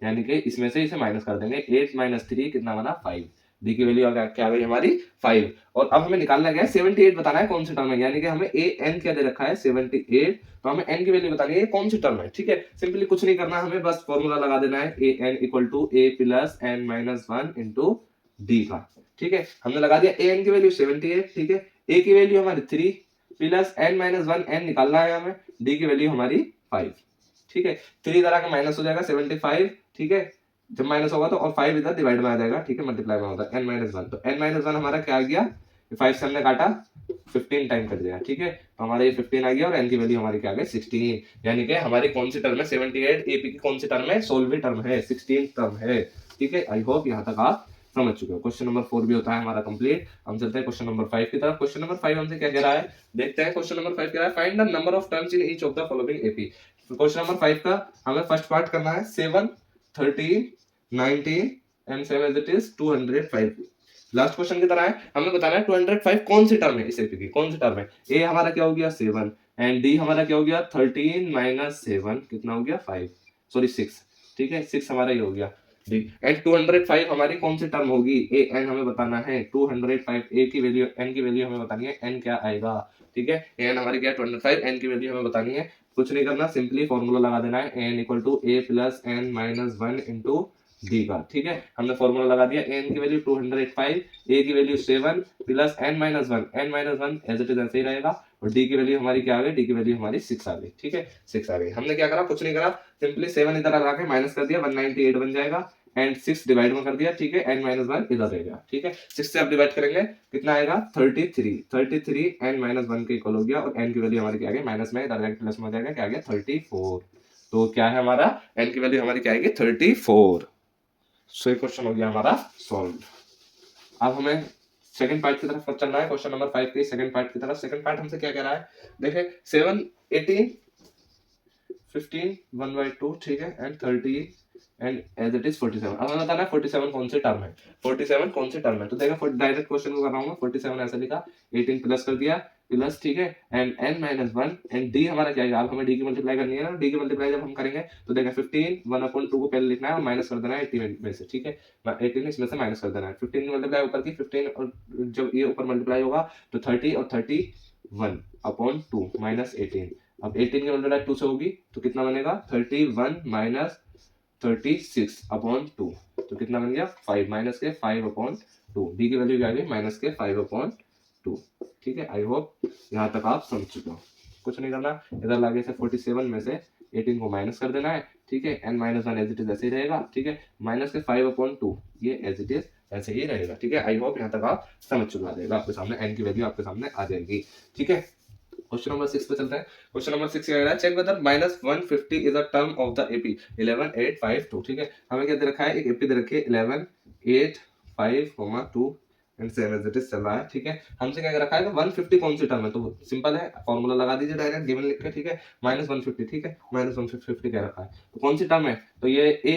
यानी कि इसमें से इसे माइनस कर देंगे, 8 माइनस 3 कितना बना 5, डी की वैल्यू क्या आ गई हमारी 5। और अब हमें निकालना क्या है 78 बताना है कौन सी टर्म है, यानी कि हमें ए एन क्या दे रखा है 78, तो हमें एन की वैल्यू बतानी है कौन सी टर्म है। ठीक है, सिंपली कुछ नहीं करना, हमें बस फॉर्मूला लगा देना है A N equal to A plus N minus 1 into D का। ठीक है, हमने लगा दिया ए एन की वैल्यू 78, ठीक है, ए की वैल्यू हमारी 3 प्लस एन माइनस 1 एन निकालना है हमें, डी की वैल्यू हमारी 5। ठीक है, 3 इधर आके माइनस हो जाएगा 75, ठीक है, जब माइनस होगा तो और 5 इधर डिवाइड में आ जाएगा, ठीक है, मल्टीप्लाई में होता है n-1, तो n-1 हमारा क्या आ गया, 5 से हमने काटा 15 टाइम कर दिया। ठीक है, तो हमारा ये 15 आ गया और n की वैल्यू हमारी क्या आ गई 16, यानी कि हमारी कौन सी टर्म है 78 एपी की कौन सी टर्म है, 16वीं टर्म है, 16 टर्म है। ठीक है, आई होप यहां तक आप समझ चुके हो। क्वेश्चन नंबर 4 भी होता है हमारा कंप्लीट। हम चलते हैं क्वेश्चन नंबर 5 की तरफ। क्वेश्चन नंबर 5 हमसे क्या कह रहा है, देखते हैं। क्वेश्चन नंबर 5 कह रहा है find the number of terms in each of the following AP. Question number 5 का हमें फर्स्ट पार्ट करना है 7 13 19 and same as it is 205। Last question की तरह है, हमें बताना है 205 कौन सी टर्म है इस एपी की, कौन सी टर्म है। ए हमारा क्या हो गया 7 एंड डी हमारा क्या हो गया 13 माइनस 7 कितना हो गया 5 सॉरी 6, ठीक है 6 हमारा ये हो गया डी। एंड 205 हमारी कौन सी टर्म होगी, ए एन हमें बताना है 205, ए की वैल्यू एन की वैल्यू हमें बतानी है, एन क्या आएगा, ठीक है एन हमारी क्या 205, एन की वैल्यू हमें बतानी है, कुछ नहीं करना सिंपली फॉर्मूला लगा देना है n equal to A plus N minus 1 into D का, ठीक है हमने फॉर्मूला लगा दिया, एन की वैल्यू 205, ए की value 7 plus N minus 1, n minus 1 as it is ऐसे ही रहेगा, और डी की वैल्यू हमारी क्या आ गई, डी की वैल्यू हमारी 6 आ गई, ठीक है 6 आ गई। हमने क्या करा, कुछ नहीं करा, सिंपली 7 इधर लगा के माइनस कर दिया 198 बन जाएगा, एंड 6 डिवाइड में कर दिया, ठीक है एन माइनस 1 इधर रहेगा, ठीक है 6 से आप डिवाइड करेंगे कितना आएगा 33 एन माइनस 1 के इक्वल हो गया, और एन की वैल्यू हमारी क्या आ गई माइनस में इधर जाके प्लस में हो जाएगा, क्या आ गया 34। तो क्या है हमारा एन की वैल्यू हमारी क्या आएगी 34। सो ये क्वेश्चन हो गया हमारा सॉल्व। अब हमें सेकंड पार्ट की तरफ चलना है, क्वेश्चन नंबर 5 के सेकंड पार्ट की तरफ। सेकंड पार्ट हमसे क्या कह रहा है, देखिए 7 18 15 1/2, ठीक है and 30 and as it is 47। अब हमें बताना है 47 कौन सी टर्म है, 47 कौन सी टर्म है। तो देखा डायरेक्ट क्वेश्चन को कर रहा हूँ मैं, 47 ऐसे लिखा 18 प्लस कर दिया प्लस, ठीक है and n minus 1 and d हमारा क्या है, अब हमें डी की मल्टीप्लाई करनी है ना, डी की मल्टीप्लाई जब हम करेंगे तो देखा 15 1/2 को पहले लिखना है और माइनस कर देना है 18 में से, ठीक है 18 इसमें से माइनस कर देना है, 15 की मल्टीप्लाई ऊपर की 15 और जब ये ऊपर मल्टीप्लाई होगा तो 30 और 31/2 माइनस 18। अब 18 की मल्टीप्लाई 2 से होगी तो कितना बनेगा 31 माइनस 36/2, तो कितना बन गया 5 माइनस के 5/2, डी की वैल्यू क्या आ गई माइनस के 5/2, ठीक है आई होप यहाँ तक आप समझ चुके हो। कुछ नहीं करना, इधर लागे से 47 में से 18 को माइनस कर देना है, ठीक है n minus 1 as it is ऐसे ही रहेगा, ठीक है माइनस के 5/2 ये एज इट इज ऐसे ही रहेगा, ठीक है आई होप यहाँ तक आप समझ चुका रहेगा, आपके सामने एन की वैल्यू आपके सामने आ जाएगी, ठीक है। क्वेश्चन नंबर 6 पे चलते हैं। क्वेश्चन नंबर 6 क्या कह रहा है, check whether -150 is a term of the AP 11 8 5 2, ठीक है हमें क्या दे रखा है, एक एपी दे रखी है 11 8 5 2 and same as it is चल रहा है, ठीक है हमसे क्या कर रखा है 150 कौन सी टर्म है, तो सिंपल है फॉर्मूला लगा दीजिए डायरेक्ट गिवन लिख के, ठीक है -150, ठीक है -150 क्या रखा है, तो कौन सी टर्म है, तो ये a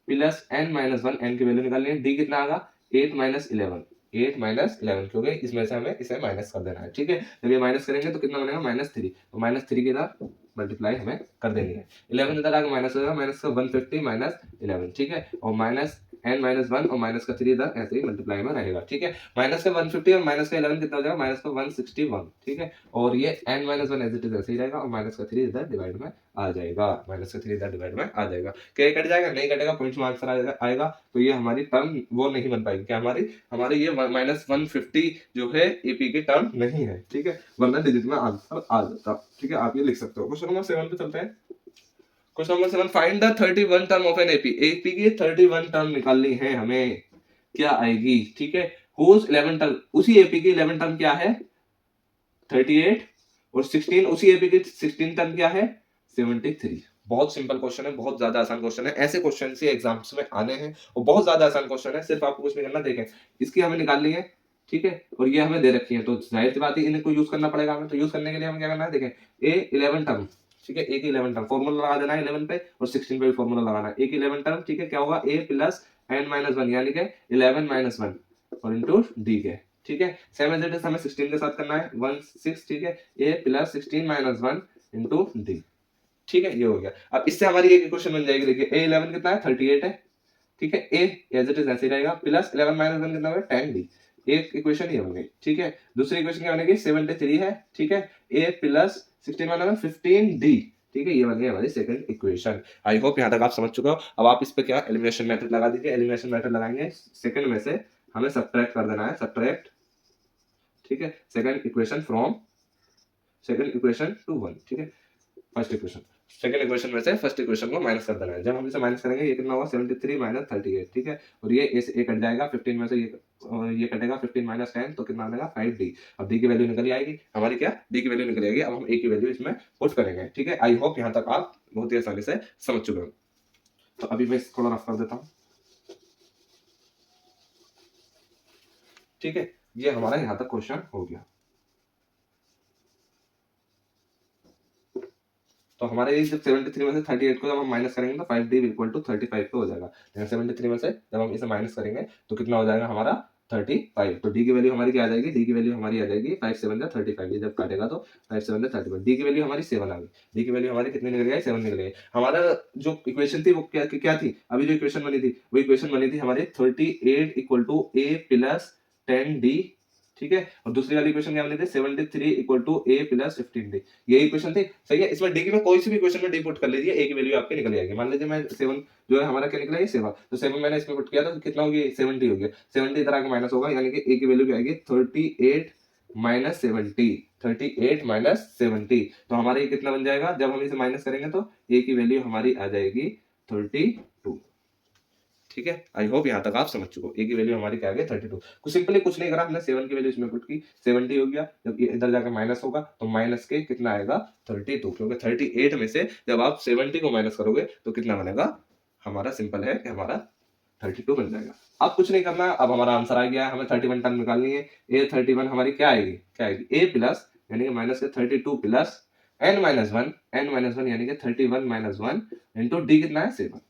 plus n minus 1 n की वैल्यू निकालनी है, d कितना आएगा 8 माइनस 11, 8 माइनस 11 क्योंकि इसमें से हमें इसे माइनस कर देना है, ठीक है जब ये माइनस करेंगे तो कितना बनेगा -3, तो -3 के इधर मल्टीप्लाई हमें कर देनी है, 11 इधर आगे माइनस हो जाएगा, माइनस का 150 माइनस 11, ठीक है और माइनस n माइनस 1 और माइनस का 3 इधर ऐसे ही मल्टीप्लाई में रहेगा, ठीक है माइनस का 150 और माइनस का 11 कितना हो जाएगा माइनस का 161, ठीक है और ये n minus 1 as it is ऐसे ही रहेगा और माइनस का 3 इधर डिवाइड में आ जाएगा, माइनस का 3 इधर डिवाइड में आ जाएगा, क्या कट जाएगा नहीं कटेगा, पॉइंट में आंसर आएगा, तो ये हमारी टर्म वो नहीं बन पाएगी, क्या हमारे ये -150 जो है एपी की टर्म नहीं है, ठीक है वरना डिजिट में आंसर आ जाता, ठीक है आप ये लिख सकते हो। क्वेश्चन नंबर 7 पे चलते हैं। Question number 7, find the 31 term of an AP, AP की 31 टर्म निकालनी है हमें, क्या आएगी, ठीक है हुज 11 टर्म, उसी एपी की 11 टर्म क्या है 38 और 16 उसी एपी की 16 टर्म क्या है 73। बहुत सिंपल क्वेश्चन है, बहुत ज्यादा आसान क्वेश्चन है, ऐसे क्वेश्चन से एग्जाम्स में आने हैं और बहुत ज्यादा आसान क्वेश्चन है, सिर्फ आपको कुछ नहीं करना, देखें इसकी हमें निकालनी है, ठीक है और ये हमें दे रखी है तो जाहिर सी बात है इनको यूज करना पड़ेगा हमें, तो यूज करने के लिए हमें क्या करना है, देखें ए 11 टर्म, ठीक है ए की 11 टर्म फॉर्मूला लगा देना है 11 पे और 16 पे भी फॉर्मूला लगाना है, ए की 11 टर्म, ठीक है क्या होगा ए प्लस एन माइनस 1 यानी कि 11 माइनस 1 और इंटू डी के, ठीक है सेम एज इट इज हमें 16 के साथ करना है 1 6, ठीक है ए प्लस 16 माइनस 1 इंटू डी, ठीक है ये हो गया। अब इससे हमारी एक इक्वेशन बन जाएगी, देखिए ए 11 कितना है 38 है, ठीक है ए एज इट इज ऐसे ही रहेगा प्लस 11 माइनस 1 कितना होगा 10 डी, एक इक्वेशन ये बन गई, ठीक है दूसरी इक्वेशन क्या बनेगी 73 है, ठीक है ए प्लस 16 माइनस 15 डी, ठीक है ये बन गई हमारी सेकंड इक्वेशन। आई होप यहां तक आप समझ चुके हो। अब आप इस पे क्या एलिमिनेशन मेथड लगा दीजिए, एलिमिनेशन मेथड लगाएंगे सेकंड में से हमें सब्ट्रैक्ट कर देना है, सब्ट्रैक्ट, ठीक है second equation from second equation two 1, ठीक है फर्स्ट इक्वेशन, सेकंड इक्वेशन में से फर्स्ट इक्वेशन को माइनस कर देना है, जब हम इसे माइनस करेंगे ये कितना होगा 73 माइनस 38, ठीक है और ये ए कट जाएगा 15 में से ये कटेगा 15 माइनस 10 तो कितना बनेगा 5d। अब d की वैल्यू निकल आएगी हमारी, क्या d की वैल्यू निकल आएगी, अब हम a की वैल्यू इसमें पुट करेंगे, ठीक है आई होप यहाँ तक आप बहुत ही आसानी से समझ चुके हो। तो अभी मैं थोड़ा रफ कर देता हूँ, ठीक है ये हमारा यहाँ तक क्वेश्चन हो गया। तो हमारे जब 73 में से 38 को जब हम माइनस करेंगे तो 5d इक्वल टू 35 पे हो जाएगा, 73 में से जब हम इसे माइनस करेंगे तो कितना हो जाएगा हमारा 35। तो डी की वैल्यू हमारी क्या आ जाएगी, डी की वैल्यू हमारी आ जाएगी 5 7 जा 35। ये जब काटेगा तो 5 7 जा 35। डी की वैल्यू हमारी 7 आ गई। डी की वैल्यू हमारी कितनी निकल गई, 7 निकल गई। हमारा जो इक्वेशन थी वो क्या थी, अभी जो इक्वेशन बनी थी वो इक्वेशन बनी थी हमारी 38 equal to A plus 10 d, ठीक है। और दूसरी वाली इक्वेशन क्या बनी थी, 73 equal to A plus 15 d. यही इक्वेशन थी, सही है। इसमें डी की में कोई सी भी इक्वेशन में डी पुट कर लीजिए, ए की वैल्यू आपकी निकल जाएगी। मान लीजिए मैं 7 जो है हमारा क्या निकला, ये 7, तो 7 मैंने इसमें पुट किया तो कितना हो गया, 70 हो गया। 70 इधर आके माइनस होगा, यानी कि ए की वैल्यू क्या आएगी, 38 माइनस 70। 38 माइनस 70, तो हमारा ये कितना बन जाएगा, जब हम इसे माइनस करेंगे तो ए की वैल्यू हमारी आ जाएगी 32। ठीक है, आई होप यहाँ तक आप समझ चुके हो। ए की वैल्यू हमारी क्या आ गई, 32। कुछ सिंपली कुछ नहीं करा हमने, 7 की वैल्यू इसमें पुट की, 70 हो गया। जब ये इधर जाकर माइनस होगा तो माइनस के कितना आएगा, 32, क्योंकि 38 में से जब आप 70 को माइनस करोगे तो कितना बनेगा, हमारा सिंपल है कि हमारा 32 बन जाएगा। अब कुछ नहीं करना, अब हमारा आंसर आ गया, हमें 31 टर्म निकालनी है। ए 31 हमारी क्या आएगी, ए प्लस यानी कि माइनस के 32 प्लस n माइनस वन यानी कि 31 माइनस 1 इंटू डी कितना है, 7।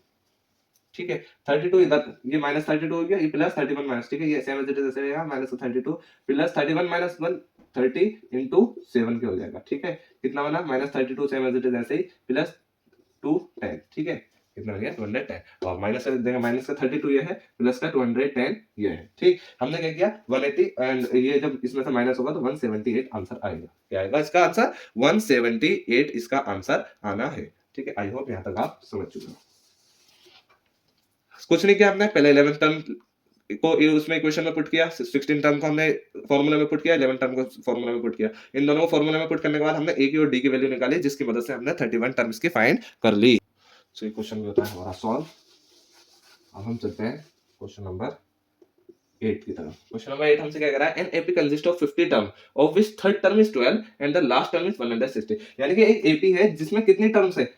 ठीक है, 32 इधर, ये माइनस 32 हो गया, ये प्लस 31 माइनस, ठीक है, ये सेम एज इट इज ऐसे रहेगा, माइनस 32 प्लस 31 माइनस 1 30 इंटू 7 के हो जाएगा। ठीक है, कितना बना, minus 32 same as it is ऐसे ही, प्लस 210। ठीक है, कितना हो गया, 210। तो अब माइनस कर देंगे, माइनस का 32 ये है, प्लस का 210 ये है। ठीक, हमने क्या किया, 180 एंड ये जब इसमें से माइनस होगा तो 178 आंसर आएगा। क्या आएगा इसका आंसर, 178 इसका आंसर आना है। ठीक है, आई होप यहाँ तक आप समझ चुके हो। कुछ नहीं किया हमने, पहले 11 टर्म को उसमें इक्वेशन में पुट किया, 16 टर्म को हमने फॉर्मूला में पुट किया, 11 टर्म को फॉर्मूला में पुट किया। इन दोनों को फॉर्मूला में पुट करने के बाद हमने ए की और डी की वैल्यू निकाली, जिसकी मदद से हमने 31 टर्म्स की फाइंड कर ली। सो ये क्वेश्चन भी होता है हमारा सॉल्व। अब हम चलते हैं क्वेश्चन नंबर 8 की तरफ। क्वेश्चन नंबर 8 हमसे क्या कह रहा है, an AP consist of 50 term of which third term is 12 and the last term is 160। यानी कि एक एपी है जिसमें कितनी टर्म्स है,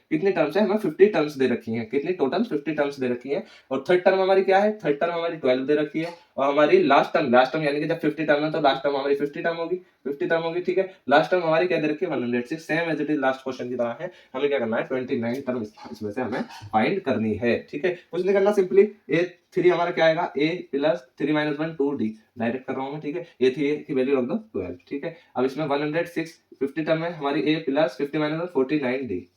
हमें 50 टर्म्स दे रखी हैं, कितनी टोटल 50 टर्म्स दे रखी हैं। और थर्ड टर्म हमारी क्या है, थर्ड टर्म हमारी 12 दे रखी है। और हमारी लास्ट टर्म यानी कि जब 50 टर्म है तो लास्ट टर्म हमारी 50 टर्म होगी, 50 टर्म होगी। ठीक है, लास्ट टर्म हमारी क्या दे रखी है, 106, same as it is last question की तरह है। हमें क्या करना है, 29 टर्म इसमें से हमें फाइंड करनी है। ठीक है, कुछ नहीं करना, सिंपली ए 3 हमारा क्या आएगा, ए प्लस 3 माइनस 1 2 डी, डायरेक्ट कर रहा हूं मैं। ठीक है, ए थी, ए की वैल्यू रख दो 12। ठीक है, अब इसमें 106 50 टर्म है हमारी, ए प्लस 50 माइनस 1 49 डी।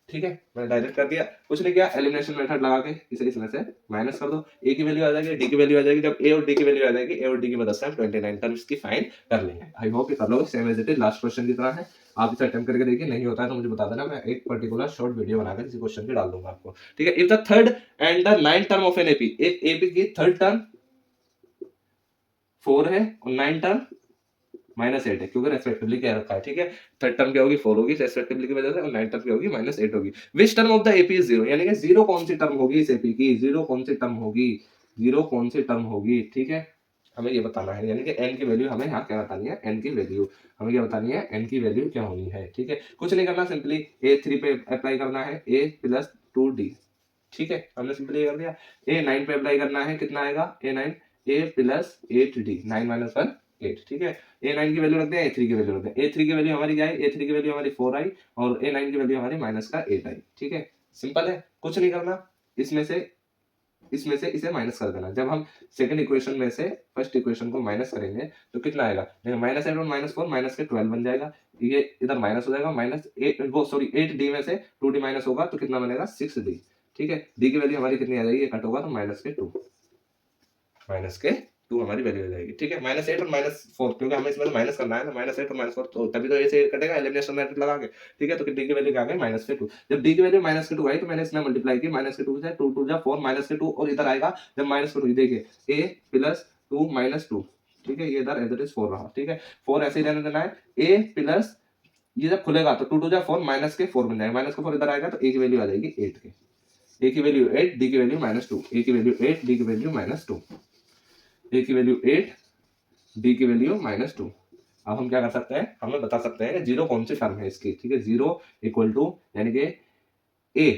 ठीक है, मैंने डायरेक्ट कर दिया, कुछ नहीं किया, एलिमिनेशन मेथड लगा के इसे इसमें से माइनस कर दो। ए की वैल्यू आ जाएगी, डी की वैल्यू आ जाएगी। जब ए और डी की वैल्यू आ जाएगी, ए और डी की मदद से हम 29 टर्म्स की फाइंड कर लेंगे। आई होप ये कर लो, same as it is last question की तरह है। आप इसे अटेम्प्ट करके देखिए, नहीं होता है तो मुझे बता देना, मैं एक पर्टिकुलर शॉर्ट वीडियो बनाकर इसी क्वेश्चन की डाल दूंगा आपको। ठीक है, if the third and the ninth term of an AP, एक एपी की थर्ड टर्म 4 है और 9 टर्म -8 है, क्योंकि रेस्पेक्टिवली क्या रखा है। ठीक है, थर्ड टर्म क्या होगी, 4 होगी रेस्पेक्टिवली की वजह से, और 9 टर्म क्या होगी, -8 होगी। Which term of the AP is 0, यानी कि 0 कौन सी टर्म होगी इस एपी की, 0 कौन सी टर्म होगी, 0 कौन सी टर्म होगी। ठीक है, हमें ये बताना है, यानी कि n की वैल्यू हमें यहाँ क्या बतानी है, n की वैल्यू हमें क्या बतानी है, n की वैल्यू क्या होनी है। ठीक है, कुछ नहीं करना, सिंपली a3 पे अप्लाई करना है, a प्लस 2d। ठीक है, हमने सिंपली ये कर दिया। a9 पे अप्लाई करना है, कितना आएगा, a9 a plus 8d, 9 minus 1 8। ठीक है, a9 की वैल्यू रख दें, a3 की वैल्यू रख दें। a3 की वैल्यू हमारी क्या है, a3 की वैल्यू हमारी 4 आई, और a9 की वैल्यू हमारी माइनस का 8 आई। ठीक है, सिंपल है, कुछ नहीं करना, इसमें से इसे माइनस कर देना। जब हम सेकंड इक्वेशन में से फर्स्ट इक्वेशन को माइनस करेंगे तो कितना आएगा, देखो -8 और -4 माइनस के 12 बन जाएगा, ये इधर माइनस हो जाएगा, -8 डी में से 2d माइनस होगा तो कितना बनेगा, 6d। ठीक है, डी की वैल्यू हमारी कितनी आ जाएगी, ये कट होगा तो -2 हमारी वैल्यू आ जाएगी। ठीक है, -8 और -4, क्योंकि हमें इसमें माइनस करना है ना, -8 और -4, तो तभी तो ऐसे कटेगा एलिमिनेशन मेथड लगा के। ठीक है, तो डी की वैल्यू क्या आ गई, -2। जब डी की वैल्यू -2 आई तो मैंने इसमें मल्टीप्लाई की, -2 से 2 2 जा 4, -2, और इधर आएगा जब -2, देखिए a प्लस 2 -2। ठीक है, ये इधर एज इट इज 4 रहा। ठीक है, 4 ऐसे ही रहने देना है, a प्लस, ये जब खुलेगा तो 2 2 जा 4, माइनस के 4 बन जाएगा, माइनस के 4 इधर आएगा तो a की वैल्यू आ जाएगी 8 के, a की वैल्यू 8, डी की वैल्यू -2, a की वैल्यू 8, डी की वैल्यू -2, a की वैल्यू 8, डी की वैल्यू -2। अब हम क्या कर सकते हैं, हमें बता सकते हैं कि जीरो कौन सी टर्म है इसकी। ठीक है, 0 इक्वल टू यानी कि a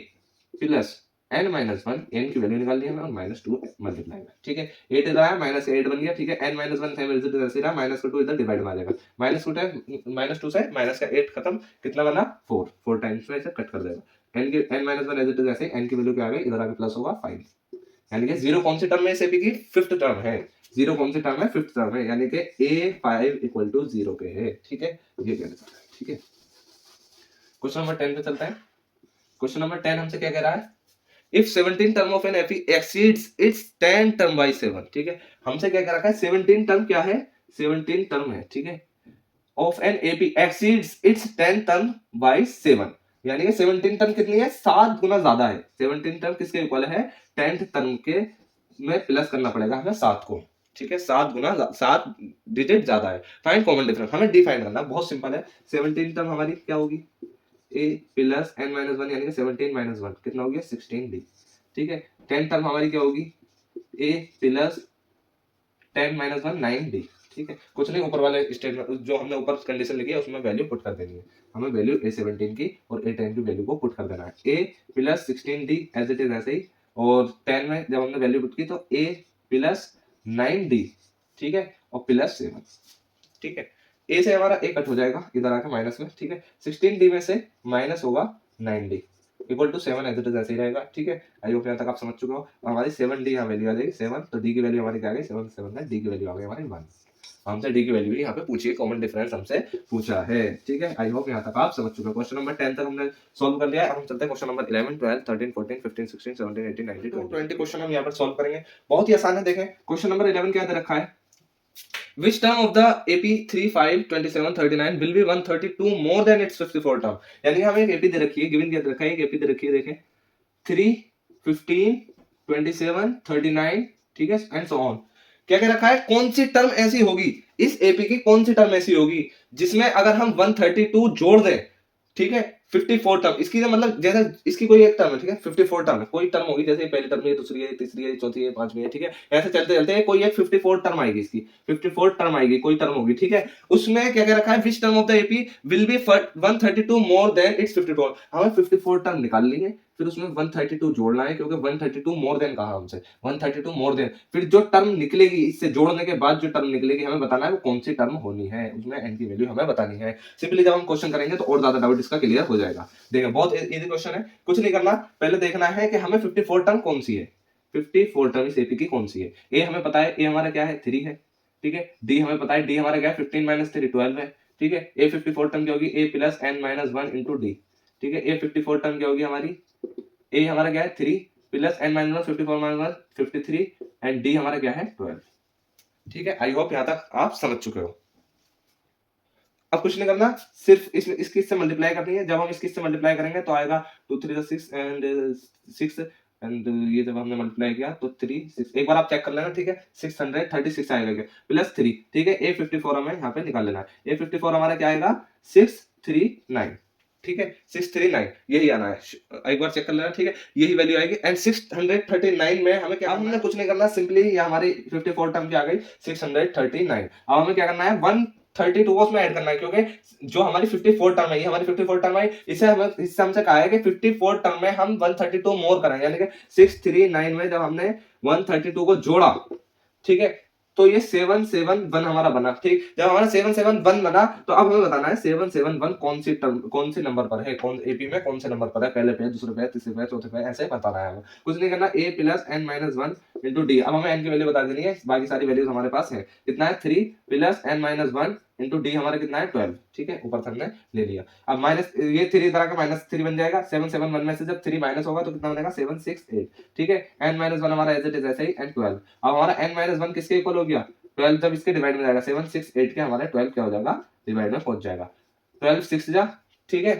plus n minus 1, n की वैल्यू निकाल ली हमने, और -2 मल्टीप्लाई में। ठीक है, 8 इधर आया, -8 बन गया। ठीक है, n माइनस 1 सेम रिजल्ट ऐसे रहा, -2 इधर डिवाइड में आ जाएगा, -2 से माइनस का 8 खत्म, कितना बना, 4 टाइम्स में इसे कट कर देगा। n minus 1 as it is ऐसे, n की वैल्यू क्या आ गई, इधर आके प्लस होगा 5, यानी कि 0 कौन सी टर्म है इस एपी की? फिफ्थ टर्म है। 0 कौन सी टर्म है? फिफ्थ टर्म है, यानी कि A5 इक्वल टू 0 पे है। ठीक है, ये कहना चाहता है। ठीक है, क्वेश्चन नंबर 10 पे चलता है। क्वेश्चन नंबर 10 हमसे क्या कह रहा है? If 17 term of an AP exceeds its 10 term by 7। ठीक है, हमसे क्या कह रखा है? 17 टर्म क्या है? 17 टर्म है। ठीक है, of an AP exceeds its 10 term by 7, यानी कि 17 टर्म कितनी है? 7 गुना ज्यादा है। 17 टर्म किसके इक्वल है? 10th टर्म के में प्लस करना पड़ेगा हमें 7 को। ठीक है, 7 गुना 7 डिजिट ज्यादा है। फाइंड कॉमन डिफरेंस, हमें डिफाइन करना बहुत सिंपल है। 17 टर्म हमारी क्या होगी? a प्लस n माइनस 1, यानी कि 17 माइनस 1 कितना हो गया? 16d। ठीक है, 10 टर्म हमारी क्या होगी? a plus 10 minus 1 9d। ठीक है, कुछ नहीं, ऊपर वाले स्टेटमेंट जो हमने ऊपर कंडीशन लिखी है उसमें वैल्यू पुट कर देनी है। हमें वैल्यू a17 की और a10 की वैल्यू को पुट कर देना है। a plus 16d as it is ऐसे ही, और 10 में जब हमने वैल्यू पुट की तो a प्लस 9d। ठीक है, और प्लस 7। ठीक है, a से हमारा a कट हो जाएगा इधर आकर माइनस में। ठीक है, 16d में से माइनस होगा 9d equal to 7 as it is ऐसे ही रहेगा। ठीक है, आई होप यहाँ तक आप समझ चुके हो। हमारी 7d यहाँ वैल्यू आ जाएगी 7, तो d की वैल्यू हमारी क्या आ गई? 7 7 है, d की वैल्यू आ गई हमारी 1। हमसे d की वैल्यू यहाँ पे पूछी है, कॉमन डिफरेंस हमसे पूछा है। ठीक है, आई होप यहाँ तक आप समझ चुके हो। क्वेश्चन नंबर 10 तक हमने सॉल्व कर लिया है। अब हम चलते हैं क्वेश्चन नंबर 11 12 13 14 15 16 17 18 19 20 क्वेश्चन हम यहाँ पर सॉल्व करेंगे। बहुत ही आसान है। देखें क्वेश्चन नंबर 11 क्या दे रखा है? Which term of the AP 3, 5, 27, 39 will be 132 more than its 54 term? यानी हमें एक AP दे रखी है, गिवन क्या दे रखा है? एक AP दे रखी है, देखें 3, 15, 27, 39, ठीक है, एंड सो ऑन। क्या कह रखा है? कौन सी टर्म ऐसी होगी, इस एपी की कौन सी टर्म ऐसी होगी जिसमें अगर हम 132 जोड़ दें, ठीक है, 54 टर्म, इसकी मतलब जैसे इसकी कोई एक टर्म है, ठीक है, 54 टर्म है, कोई टर्म होगी, जैसे पहली टर्म है, दूसरी है, तीसरी है, चौथी है, पांचवी है, ठीक है, ऐसे चलते चलते कोई एक 54 टर्म आएगी, इसकी 54 टर्म आएगी, कोई टर्म होगी, ठीक है, उसमें क्या कह रखा है? Which term of the AP will be 132 more than it's 54। हमें 54 टर्म निकाल लेंगे, फिर उसमें 132 जोड़ना है, क्योंकि 132 मोर देन कहा हमसे, 132 मोर देन, फिर जो टर्म निकलेगी इससे जोड़ने के बाद जो टर्म निकलेगी हमें बताना है वो कौन सी टर्म होनी है, उसमें n की वैल्यू हमें बतानी है। सिंपली जब हम क्वेश्चन करेंगे तो और ज्यादा डाउट इसका क्लियर हो जाएगा। देखिए बहुत इजी क्वेश्चन है, कुछ नहीं करना, पहले देखना है कि हमें 54 टर्म कौन सी है, 54 टर्म इस एपी की कौन सी है। ए हमें पता है, ए हमारा क्या है? 3 है, ठीक है, डी हमें पता है, डी हमारा क्या है? 15 माइनस 3 12 है, ठीक है, ए 54 टर्म क्या होगी? A plus n minus 1 into D, ठीक है, ए 54 टर्म क्या होगी हमारी? ए हमारा क्या है? 3 plus n minus 1 54 minus 1 53 and d हमारा क्या है? 12। ठीक है, आई होप यहाँ तक आप समझ चुके हो। अब कुछ नहीं करना, सिर्फ इसमें इसकी इससे मल्टीप्लाई करनी है। जब हम इसकी इससे मल्टीप्लाई करेंगे तो आएगा 2 3 6 एंड 6 एंड ये जब हमने मल्टीप्लाई किया तो 3 6, एक बार आप चेक कर लेना, ठीक है, 636 आएगा प्लस 3, ठीक है, ए 54 हमें यहाँ पे निकाल लेना है। ए 54 हमारा क्या आएगा? 639, ठीक है, 639 यही आना है, एक बार चेक कर लेना, ठीक है, यही वैल्यू आएगी। एंड 639 में हमें क्या, अब हमने कुछ नहीं करना, सिंपली ये हमारी 54 टर्म की आ गई 639। अब हमें क्या करना है? 132 को उसमें ऐड करना है, क्योंकि जो हमारी 54 टर्म है, ये हमारी 54 टर्म है, इसे हमसे कहा है कि 54 टर्म में हम 132 मोर करेंगे, यानी कि 639 में जब हमने 132 को जोड़ा, ठीक है, तो ये 771 हमारा बना। ठीक, जब हमारा 771 बना तो अब हमें बताना है 771 कौन सी टर्म, कौन से नंबर पर है, कौन एपी में कौन से नंबर पर है, पहले पे, दूसरे पे, तीसरे पे, चौथे पे, ऐसे बताना है हमें। कुछ नहीं करना, a plus n minus 1 into D. अब हमें n की वैल्यू बता देनी है, बाकी सारी वैल्यूज हमारे पास है। कितना है? 3 plus n minus 1 into D हमारा कितना है? 12, ठीक है, ऊपर से हमने ले लिया। अब माइनस ये 3 इधर आकर माइनस 3 बन जाएगा, 771 में से जब 3 माइनस होगा तो कितना बनेगा? 768, ठीक है, n माइनस 1 हमारा एज इट इज ऐसे ही, एंड 12। अब हमारा n माइनस 1 किसके इक्वल हो गया? 12, जब इसके डिवाइड में जाएगा 768 के हमारे 12 क्या हो जाएगा? डिवाइड में पहुंच जाएगा। 12 6 जा, ठीक है,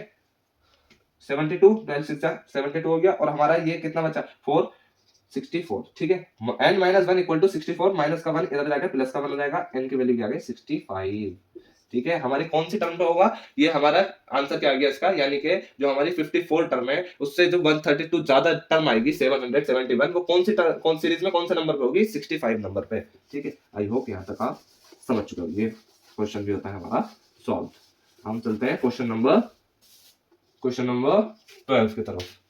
72, 12 6 जा 72 हो गया, और हमारा ये कितना बचा? 464, ठीक है, n minus 1 equal to 64, minus का 1 इधर जाकर प्लस का 1 हो जाएगा, n की वैल्यू क्या आ गई? 65, ठीक है, हमारी कौन सी टर्म पे होगा? ये हमारा आंसर क्या आ गया इसका, यानी कि जो हमारी 54 टर्म है उससे जो 132 ज्यादा टर्म आएगी 771, वो कौन सी टर्म, कौन सीरीज में कौन से नंबर पे होगी? 65 नंबर पे, ठीक है। आई होप यहाँ तक आप समझ चुके हो। ये क्वेश्चन भी होता है हमारा सॉल्व। हम चलते हैं क्वेश्चन नंबर 12 की तरफ।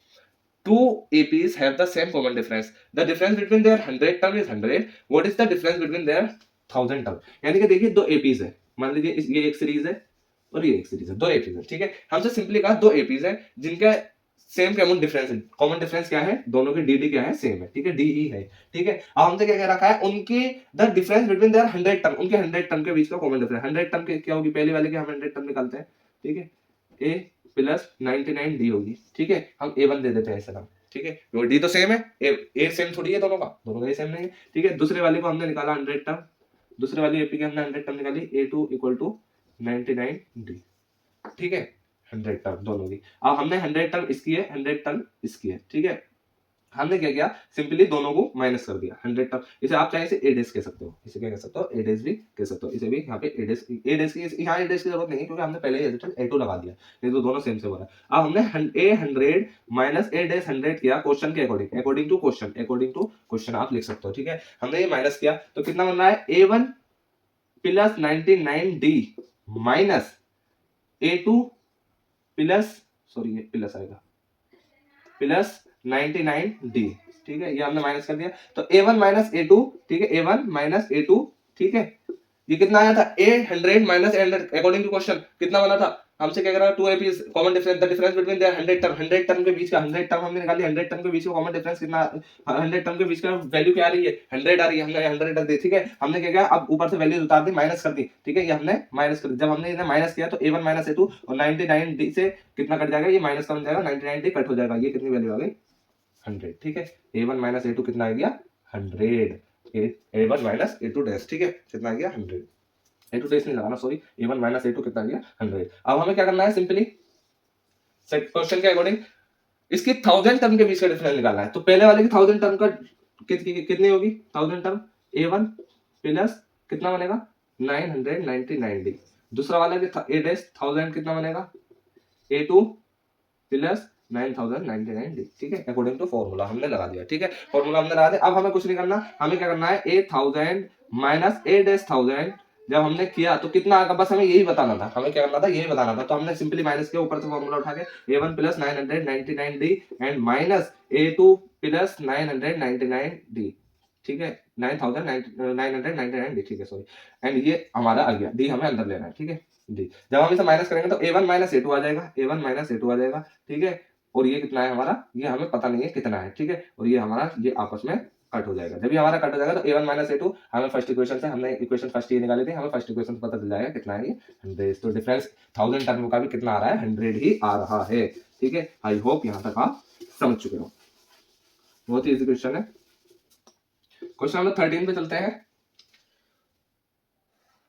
Two APs have the same common difference. The difference between their 100 term is 100. What is the difference between their 1000 term? यानी कि देखिए दो APs है, मान लीजिए ये एक सीरीज है और ये एक सीरीज है, दो APs है, ठीक है, हमसे सिंपली कहा दो APs है जिनका सेम कॉमन डिफरेंस क्या है, दोनों की डी क्या है, सेम है, ठीक है, डी ही है, ठीक है। अब हमसे क्या कह रखा है, उनके the difference between their 100 term, उनके 100 टर्म के बीच का कॉमन डिफरेंस। 100 टर्म के क्या होगी, पहले वाले के हम 100 टर्म निकालते हैं, ठीक है, ए प्लस 99 डी होगी, ठीक है, हम ए वन दे देते हैं ऐसा नाम, ठीक है, क्योंकि डी तो सेम है, ए सेम थोड़ी है दोनों का सेम नहीं है, ठीक है। दूसरे वाले को हमने निकाला 100 टर्म, दूसरे वाली एपी के हमने 100 टर्म निकाली, ए टू इक्वल टू 99 डी, ठीक है, 100 टर्म दोनों की। अब हमने 100 टर्म इसकी है, 100 टर्म इसकी है, ठीक है। हमने क्या किया, सिंपली दोनों को माइनस कर दिया, 100 टर्म, इसे आप चाहे इसे ए डेज कह सकते हो, इसे क्या कह सकते हो, ए डेज भी कह सकते हो, इसे भी यहाँ पे ए डेज की यहाँ ए डेज की जरूरत नहीं है, क्योंकि हमने पहले ही ए2 लगा दिया, ये तो दोनों सेम से हो रहा है। अब हमने ए 100 माइनस ए डेज 100 किया क्वेश्चन के अकॉर्डिंग, अकॉर्डिंग टू क्वेश्चन आप लिख सकते हो, ठीक है। हमने ये माइनस किया तो कितना बन रहा है, A1 plus 99D minus A2 plus, sorry ये प्लस आएगा, प्लस 99D, ठीक है, ये हमने माइनस कर दिया, तो A1 माइनस A2, ठीक है, A1 माइनस A2, ठीक है, ये कितना आया था, A100 minus A100 according to question कितना बना था, हमसे क्या कर रहा है, 2 AP common difference, the difference between their 100 term के बीच का, 100 टर्म हमने निकाली, 100 टर्म के बीच का कॉमन डिफरेंस कितना, 100 टर्म के बीच का वैल्यू क्या आ रही है, 100 आ रही है, हमने 100 रख दी, ठीक है। हमने क्या किया, अब ऊपर से वैल्यू उतार दी, माइनस कर दी, ठीक है, ये हमने माइनस कर दी, जब हमने इन्हें माइनस किया तो A1 माइनस A2 और 99D से कितना कट जाएगा, ये माइनस का बन जाएगा, 99D कट हो जाएगा, ये कितनी वैल्यू आ गई, 100, ठीक है। A1 माइनस A2 कितना आ गया, 100, A1 माइनस A2 डैश, ठीक है, कितना आ गया, 100, A2 डैश नहीं लगाना, सॉरी, A1 माइनस A2 कितना आ गया, 100। अब हमें क्या करना है, सिंपली क्वेश्चन के अकॉर्डिंग इसकी 1000 टर्म के बीच का डिफरेंस निकालना है, तो पहले वाले की 1000 टर्म का कितनी होगी, 1000 टर्म, A1 प्लस कितना बनेगा, 999D, दूसरा वाला की ए डैश 1000 कितना बनेगा, A2 प्लस 9099D, ठीक है, अकॉर्डिंग टू फॉर्मूला हमने लगा दिया, ठीक है, फॉर्मूला हमने लगा दिया। अब हमें कुछ नहीं करना, हमें क्या करना है, A1000 माइनस ए डैश 1000 जब हमने किया तो कितना आएगा, बस हमें यही बताना था, हमें क्या करना था, यही बताना था, तो हमने सिंपली माइनस किया, ऊपर से फॉर्मूला उठा के A1 plus 999D and minus A2 plus 999D, ठीक है, 9999D, ठीक है, सॉरी, एंड ये हमारा आ गया, डी हमें अंदर लेना है, ठीक है, डी। जब हम इसे माइनस करेंगे तो A1 माइनस A2 आ जाएगा, A1 माइनस A2 आ जाएगा, ठीक है, और ये कितना है हमारा, ये हमें पता नहीं है कितना है, ठीक है, और ये हमारा ये आपस में कट हो जाएगा, जब ये हमारा कट हो जाएगा तो A1 माइनस A2 हमें फर्स्ट इक्वेशन से, हमने इक्वेशन फर्स्ट ये निकाली थी, हमें फर्स्ट इक्वेशन पता चल जाएगा कितना है, ये 100, तो डिफरेंस 1000 टर्म का भी कितना आ रहा है, 100 ही आ रहा है, ठीक है। आई होप यहाँ तक आप समझ चुके हो, बहुत ही इजी क्वेश्चन है। क्वेश्चन नंबर 13 पे चलते हैं।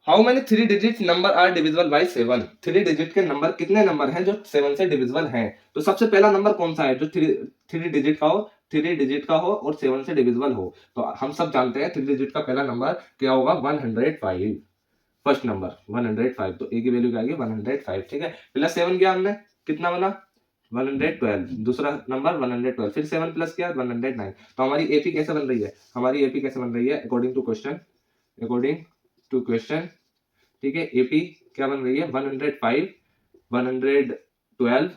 How many 3 digit number are divisible by 7, 3 digit के नंबर कितने नंबर हैं जो 7 से डिविजिबल हैं, तो सबसे पहला नंबर कौन सा है जो 3 डिजिट का हो, 3 डिजिट का हो और 7 से डिविजिबल हो, तो हम सब जानते हैं 3 डिजिट का पहला नंबर क्या होगा, 105, फर्स्ट नंबर 105, तो ए की वैल्यू क्या आएगी, 105, ठीक है, प्लस 7 किया हमने, कितना बना 112, दूसरा नंबर 112, फिर 7 प्लस किया 109, तो हमारी एपी कैसे बन रही है, हमारी एपी कैसे बन रही है, अकॉर्डिंग टू क्वेश्चन, ठीक है, एपी क्या बन रही है, 105, 112,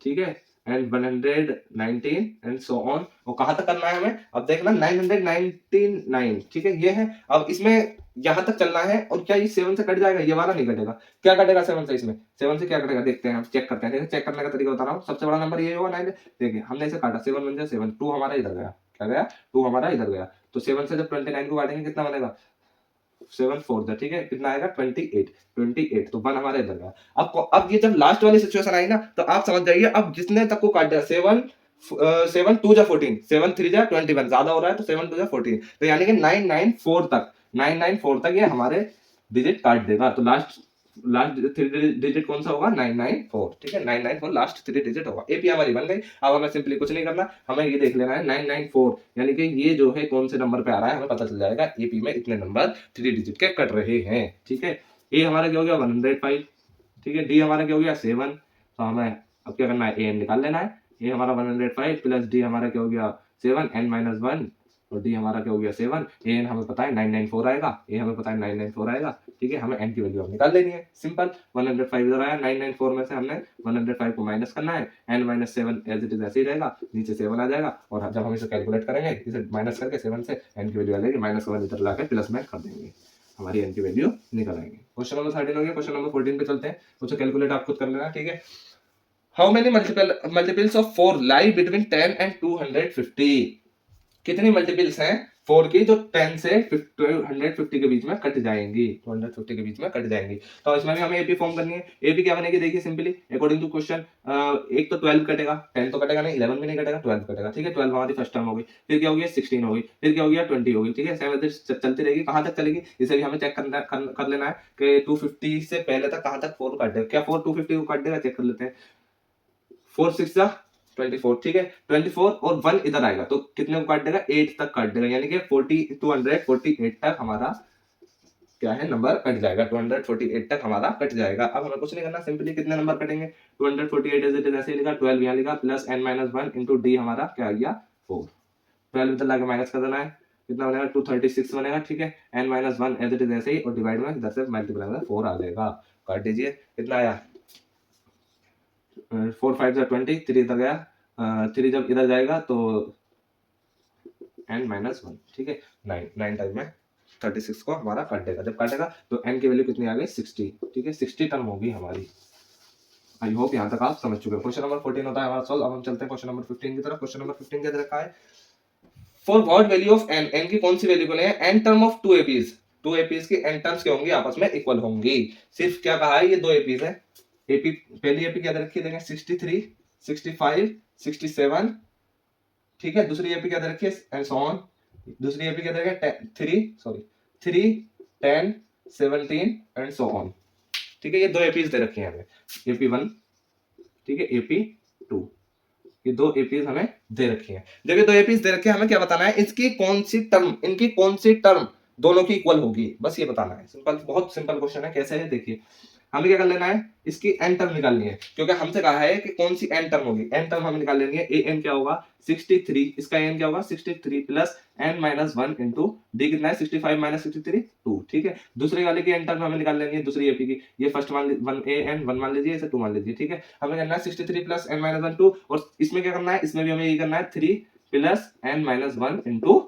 ठीक है, एंड 119 एंड सो ऑन, और कहां तक करना है हमें, अब देखना 999, ठीक है, ये है। अब इसमें यहां तक चलना है, और क्या ये 7 से कट जाएगा, ये वाला नहीं कटेगा, क्या कटेगा 7 से, इसमें 7 से क्या कटेगा, देखते हैं, हम चेक करते हैं, चेक करने का तरीका बता रहा हूँ, सबसे बड़ा नंबर ये होगा 9, देखिए हमने इसे काटा, 7 बन जाए 7, 2 हमारा इधर गया, क्या गया, 2 हमारा इधर गया, तो 7 से जब 29 को काटेंगे कितना बनेगा, 7 4 ठीक है, कितना आएगा 28, तो 1 हमारा इधर गया। अब ये जब लास्ट वाली सिचुएशन आई ना, तो आप समझ जाइए, अब जिसने तक को काट दिया, 7 2 जा 14, 7 3 जा 21, ज्यादा हो रहा है तो 7 2 जा 14, तो यानी कि 994 तक ये हमारे डिजिट काट देगा, तो लास्ट 3 डिजिट कौन सा होगा, 994, ठीक है, 994 लास्ट 3 डिजिट होगा, एपी हमारी बन गई। अब हमें सिंपली कुछ नहीं करना, हमें ये देख लेना है 994, यानी कि ये जो है कौन से नंबर पे आ रहा है, हमें पता चल जाएगा एपी में इतने नंबर 3 डिजिट के कट रहे हैं, ठीक है। ए हमारा क्या हो गया 105, ठीक है, डी हमारा क्या हो गया 7, तो हमें अब क्या करना है, ए निकाल लेना है, ए हमारा 105 प्लस डी हमारा क्या हो गया 7 n माइनस 1, और डी हमारा क्या हो गया 7, ए एन हमें पता है 994 आएगा, ए हमें पता है 994 आएगा, ठीक है, हमें एन की वैल्यू निकाल लेनी है, सिंपल, 105 इधर आया, 994 में से हमने 105 को माइनस करना है, n minus 7 as it is ऐसे ही रहेगा, नीचे 7 आ जाएगा, और जब हम इसे कैलकुलेट करेंगे, इसे माइनस करके 7 से n की वैल्यू आ जाएगी, माइनस 1 इधर लाके प्लस में कर देंगे, हमारी n की वैल्यू निकल आएंगे। क्वेश्चन नंबर 13 हो गया, क्वेश्चन नंबर 14 पे चलते हैं, उसे कैलकुलेट आप खुद कर लेना, ठीक है। How many multiples of 4 lie between 10 and 250? कितनी मल्टीपल्स हैं 4 की जो 10 से 150 के बीच में कट जाएंगी, 250 के बीच में कट जाएंगी। तो इसमें भी हमें एपी फॉर्म करनी है। एपी क्या बनेगी देखिए सिंपली अकॉर्डिंग टू क्वेश्चन, एक तो 12 कटेगा, 10 तो कटेगा नहीं, 11 भी नहीं कटेगा, 12 कटेगा, ठीक है। 12 हमारी फर्स्ट टर्म हो गई, फिर क्या हो गया 16 हो गई, फिर क्या हो गया 20 हो गई, ठीक है। सेम चलती रहेगी, कहाँ तक चलेगी इसे भी हमें चेक कर लेना है कि 250 से पहले तक कहाँ तक 4 काट देगा, क्या 4 250 को काट देगा, चेक कर लेते हैं। 4 6 24, ठीक है। 24 और 1 इधर आएगा तो कितने को काट देगा, 8 तक काट देगा, यानी कि 248 तक हमारा क्या है नंबर कट जाएगा, 248 तक हमारा कट जाएगा। अब हमें कुछ नहीं करना, सिंपली कितने नंबर कटेंगे, 248 एज इट इज ऐसे लिखा, 12 यहाँ लिखा, plus n minus 1 into D हमारा क्या आ गया 4, 12 इधर लाके माइनस कर देना है, कितना बनेगा 236 बनेगा, ठीक है। n minus 1 as it is ऐसे ही, और डिवाइड में इधर से मल्टीप्लाई में 4 आ जाएगा, काट दीजिए, कितना आया 4 5 जा 20, 3 इधर गया, 3 जब इधर जाएगा तो n माइनस 1, ठीक है। 9 टाइम में 36 को हमारा काटेगा, जब काटेगा तो n की वैल्यू कितनी आ गई 60, ठीक है। 60 टर्म होगी हमारी। आई होप यहाँ तक आप समझ चुके हो। क्वेश्चन नंबर 14 होता है हमारा सॉल्व। अब हम चलते हैं क्वेश्चन नंबर 15 की तरफ। क्वेश्चन नंबर 15 के तरफ का है, for what value of n, n की कौन सी वैल्यू को लें, n term of 2 APs, 2 APs की n टर्म्स क्या होंगी, आपस में इक्वल होंगी। सिर्फ क्या कहा है, ये 2 एपीज है, एपी पहली एपी क्या दे रखी है, देखें 63 65 67, ठीक है। दूसरी एपी क्या दे रखी है एंड सो ऑन, दूसरी एपी क्या दे रखी है 3 10 17 एंड सो ऑन, ठीक है। ये 2 एपीज दे रखी हैं हमें, एपी 1, ठीक है, एपी 2, ये 2 एपीज हमें दे रखी हैं। जब ये 2 एपीज दे रखे हैं, हमें क्या बताना है, इसकी कौन सी टर्म, इनकी कौन सी टर्म दोनों की इक्वल होगी, बस ये बताना है। सिंपल, बहुत सिंपल क्वेश्चन है। कैसे है देखिए, हमें क्या कर लेना है, इसकी एन टर्म निकालनी है, क्योंकि हमसे कहा है कि कौन सी एन टर्म होगी। एन टर्म हमें निकाल लेनी है, ए एन क्या होगा 63, इसका एन क्या होगा 63 plus N minus 1 into d कितना है 65 माइनस 63 2, ठीक है। दूसरे वाले की एन टर्म हमें निकाल लेनी है, दूसरी एपी की, ये फर्स्ट मान वन ए एन 1 मान लीजिए, इसे 2 मान लीजिए, ठीक है। हमें करना है 63 प्लस एन माइनस 1 2, और इसमें क्या करना है, इसमें भी हमें ये करना है 3 plus N minus 1 into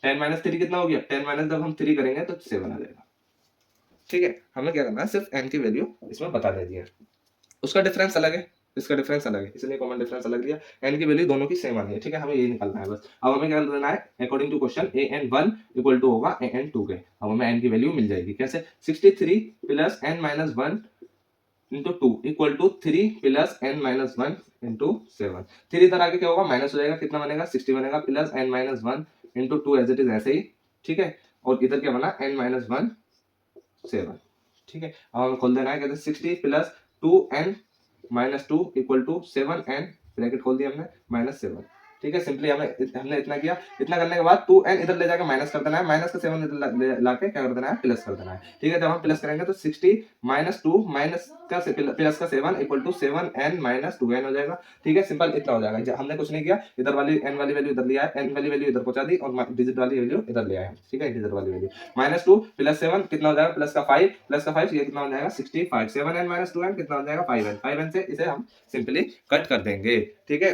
10 minus 3 कितना हो गया, 10 माइनस जब हम 3 करेंगे तो 7 आ जाएगा, ठीक है। हमें क्या करना है, सिर्फ n की वैल्यू इसमें बता देनी है, उसका डिफरेंस अलग है, इसका डिफरेंस अलग है, इसलिए कॉमन डिफरेंस अलग दिया, n की वैल्यू दोनों की सेम आनी है, ठीक है। हमें यही निकालना है बस। अब हमें क्या करना है, according to question an1 equal to होगा an2 के। अब हमें n की वैल्यू मिल जाएगी कैसे, 63 plus n minus 1 into 2 equal to 3 plus n minus 1 into 7, 3 इधर आगे क्या होगा माइनस हो जाएगा, कितना बनेगा 60 बनेगा, plus n minus 1 into 2 as it is ऐसे ही, ठीक है। और इधर क्या बना n माइनस 1 7, ठीक है। अब हमें खोल देना है, कहते हैं 60 plus 2n minus 2 equal to 7n, bracket खोल दिया हमने, माइनस 7, ठीक है। सिंपली हमने इतना किया, इतना करने के बाद 2n इधर ले जाकर माइनस कर देना है, माइनस का 7 इधर लाके क्या कर देना है, प्लस कर देना है, ठीक है। जब हम प्लस करेंगे तो 60 माइनस 2 माइनस का प्लस का 7 equal to 7n minus 2n हो जाएगा, ठीक है। सिंपल इतना हो जाएगा। हमने कुछ नहीं किया, इधर वाली n वाली वैल्यू इधर लिया है, n वाली वैल्यू इधर पहुंचा दी, और डिजिट वाली वैल्यू इधर ले आए, ठीक है। डिजिट वाली वैल्यू माइनस 2 प्लस 7 कितना हो जाएगा, प्लस का 5, प्लस का 5 ये कितना हो जाएगा 65, 7n माइनस 2n कितना हो जाएगा 5n, 5n से इसे हम सिंपली कट कर देंगे, ठीक है।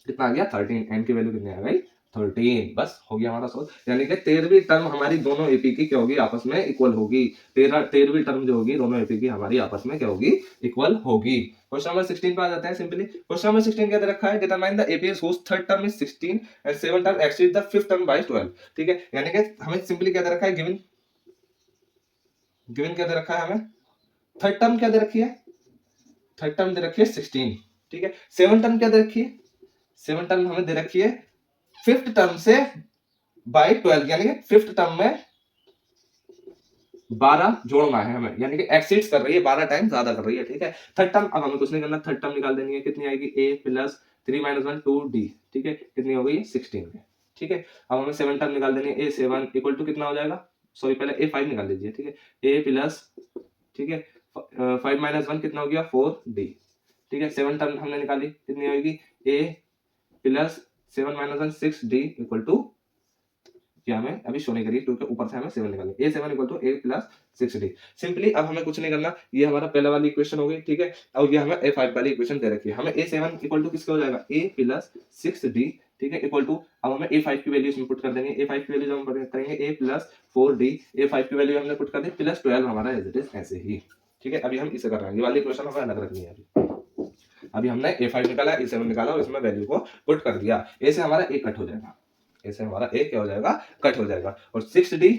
कितना आ गया 13, n की वैल्यू कितनी आ गई 13, बस हो गया हमारा सोल्व। यानी कि 13वीं टर्म हमारी दोनों एपी की क्या होगी, आपस में इक्वल होगी। 13वीं टर्म जो होगी दोनों एपी की हमारी आपस में क्या होगी, इक्वल होगी। क्वेश्चन नंबर 16 पे आ जाते हैं सिंपली। क्वेश्चन नंबर 16 क्या दे रखा है, determine the APs whose third term is 16 and seven term exceed the fifth term by 12, ठीक है। यानी कि हमें सिंपली क्या दे रखा है, गिवन गिवन क्या दे रखा है, हमें थर्ड टर्म क्या दे रखी है, थर्ड टर्म दे रखी है 16, ठीक है। सेवन टर्म क्या दे रखी है, सेवन टर्म हमें दे रखी है फिफ्थ टर्म से बाय 12, यानी कि फिफ्थ टर्म में 12 जोड़ना है हमें, यानी कि एक्सीड्स कर रही है, 12 टाइम ज्यादा कर रही है, ठीक है। थर्ड टर्म अब हमें कुछ नहीं करना, थर्ड टर्म निकाल देनी है, कितनी आएगी a प्लस 3 माइनस 1 2d, ठीक है। कितनी हो गई 16, ठीक है। अब हमें सेवन टर्म निकाल देनी है, a7 इक्वल टू कितना हो जाएगा, सॉरी पहले a5 निकाल लीजिए, ठीक है। a प्लस, ठीक है, 5 माइनस 1 कितना हो गया 4d, ठीक है। सेवन टर्म हमने निकाली, कितनी होगी a plus 7 minus 1 6d equal to, क्या हमें अभी शो नहीं करिए क्योंकि ऊपर से हमें 7 निकालना है, a7 equal to a plus 6d। Simply अब हमें कुछ नहीं करना, ये हमारा पहला वाली इक्वेशन हो गई, ठीक है। और ये हमें a5 वाली इक्वेशन दे रखी है, हमें a7 इक्वल टू किसका हो जाएगा a प्लस 6d, ठीक है, इक्वल टू, अब हमें a5 की वैल्यू इसमें पुट कर देनी है। a5 की वैल्यू जब हम करेंगे a प्लस 4d, a5 की वैल्यू हमने पुट कर दी प्लस 12 हमारा एज इट इज ऐसे ही, ठीक है। अभी हम इसे कर रहे हैं, ये वाली इक्वेशन हमें अलग रखनी है। अभी हमने A5 निकाला, A7 निकाला और इसमें वैल्यू को पुट कर दिया। ए से हमारा ए कट हो जाएगा, ए से हमारा ए क्या हो जाएगा, कट हो जाएगा। और 6D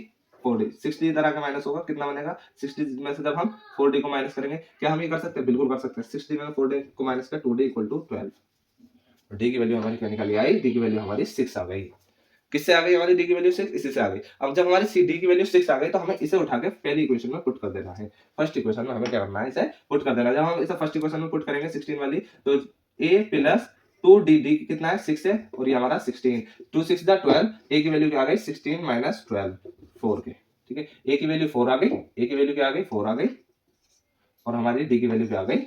4D, 6D इधर आके माइनस होगा, कितना बनेगा 6D में से जब हम 4D को माइनस करेंगे, क्या हम ये कर सकते हैं, बिल्कुल कर सकते हैं। 6D में 4D को माइनस कर 2D इक्वल टू 12। डी की वैल्यू हमारी क्या निकाली आई, डी की वैल्यू हमारी 6 आ गई। किससे आ गई हमारी डी की वैल्यू 6, इसी से आ गई। अब जब हमारी सी डी की वैल्यू 6 आ गई तो हमें इसे उठा के पहली इक्वेशन में पुट कर देना है। फर्स्ट इक्वेशन में हमें क्या करना है, इसे पुट कर देना है। जब हम इसे फर्स्ट इक्वेशन में पुट करेंगे 16 वाली, तो a प्लस 2d, डी कितना है 6 है और ये हमारा 16, 2 6 12, a की वैल्यू क्या आ गई 16 माइनस 12 4 के, ठीक है। a की वैल्यू 4 आ गई, a की वैल्यू क्या आ गई 4 आ गई और हमारी d की वैल्यू क्या आ गई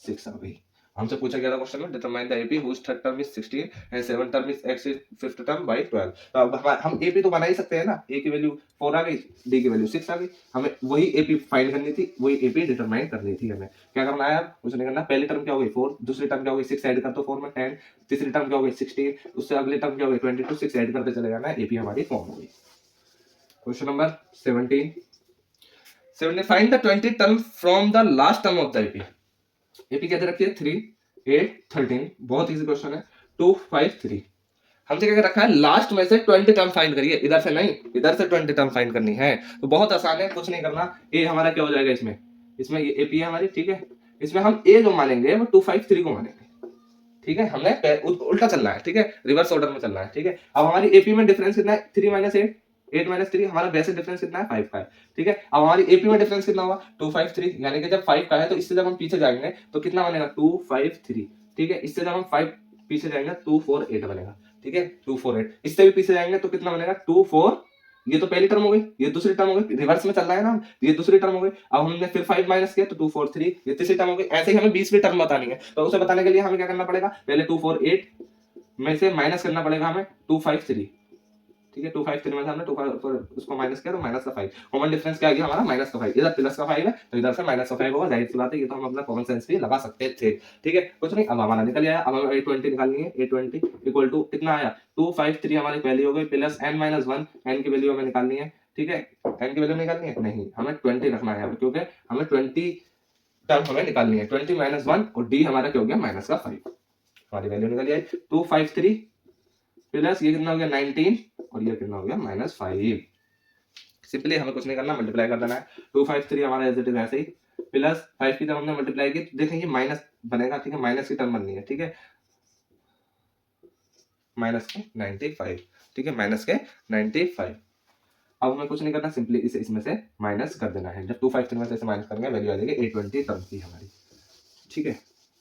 6 आ गई। हमसे पूछा गया था क्वेश्चन में, determine the AP whose third term is 16 and seven term is ex fifth term by 12। तो अब हम एपी तो बना ही सकते हैं ना, ए की वैल्यू 4 आ गई, डी की वैल्यू 6 आ गई, हमें वही एपी फाइंड करनी थी, वही एपी डिटरमाइन करनी थी। हमें क्या करना है, अब कुछ नहीं करना। पहली टर्म क्या हो गई 4, दूसरी टर्म क्या हो गई 6, ऐड कर दो 4 में 10, तीसरी टर्म क्या हो गई 16, उससे अगली टर्म क्या हो गई 22, 6 ऐड करते चले जाना, एपी हमारी फॉर्म हो गई। Question number 17, find the 20 term from the last term of the AP. AP क्या दे रखी है 3 8 13, बहुत इजी क्वेश्चन है। 2 5 3, हमसे क्या रखा है लास्ट में से 20 टर्म फाइंड करिए, इधर से नहीं, इधर से 20 टर्म फाइंड करनी है। तो बहुत आसान है, कुछ नहीं करना। ए हमारा क्या हो जाएगा इसमें, इसमें ये एपी है हमारी, ठीक है। इसमें हम ए जो मानेंगे वो 2 5 3 को मानेंगे, ठीक है। हमने उल्टा चलना है, ठीक है, रिवर्स ऑर्डर में चलना है, ठीक है। अब हमारी एपी में डिफरेंस कितना है 3 माइनस 8, 8 माइनस 3, हमारा वैसे डिफरेंस कितना है 5 का है, ठीक है। अब हमारी एपी में डिफरेंस कितना होगा 2 5 3, यानी कि जब 5 का है तो इससे जब हम पीछे जाएंगे तो कितना बनेगा 2 5 3, ठीक है। इससे जब हम 5 पीछे जाएंगे 2 4 8 बनेगा, ठीक है। 2 4 8, इससे भी पीछे जाएंगे तो कितना बनेगा 2 4, ये तो पहली टर्म हो गई, ये दूसरी टर्म हो गई, रिवर्स में चल रहा है ना हम, ये दूसरी टर्म हो गई। अब हमने फिर 5 माइनस किया तो 2 4 3, ये तीसरी टर्म हो गई। ऐसे ही हमें 20वीं टर्म बतानी है, तो उसे बताने के लिए हमें क्या करना पड़ेगा, पहले 2 4 8 में से माइनस करना पड़ेगा हमें 2 5 3, ठीक है। 2 5 3 में से हमने 2 5 उसको माइनस किया तो माइनस का 5, कॉमन डिफरेंस क्या आ गया हमारा माइनस का 5, इधर प्लस का 5 है तो इधर से माइनस का 5 होगा, जाहिर सी बात है, ये तो हम अपना कॉमन सेंस भी लगा सकते थे, ठीक है। कुछ नहीं, अब हमारा निकल आया। अब हमें a20 निकालनी है, a20 इक्वल टू कितना आया 2 5 3 हमारी पहली हो गई, प्लस n माइनस 1, n की वैल्यू हमें निकालनी है, ठीक है। n की वैल्यू निकालनी है नहीं, हमें 20 रखना है क्योंकि हमें 20 टर्म हमें निकालनी है, 20 माइनस 1 और d हमारा क्या हो गया माइनस का 5, हमारी वैल्यू निकल आई 2 5 3 प्लस ये कितना हो गया 19 और ये कितना हो गया माइनस 5। सिंपली हमें कुछ नहीं करना, मल्टीप्लाई कर देना है। 2 5 3 हमारा एज इट इज ऐसे ही, प्लस 5 की जब हमने मल्टीप्लाई की तो देखें ये माइनस बनेगा, ठीक है, माइनस की टर्म बननी है, ठीक है, माइनस के 95, ठीक है, माइनस के 95। अब हमें कुछ नहीं करना, सिंपली इसे इसमें से माइनस कर देना है। जब 2 5 3 में से इसे माइनस करेंगे वैल्यू आ जाएगी 820 टर्म की हमारी, ठीक है।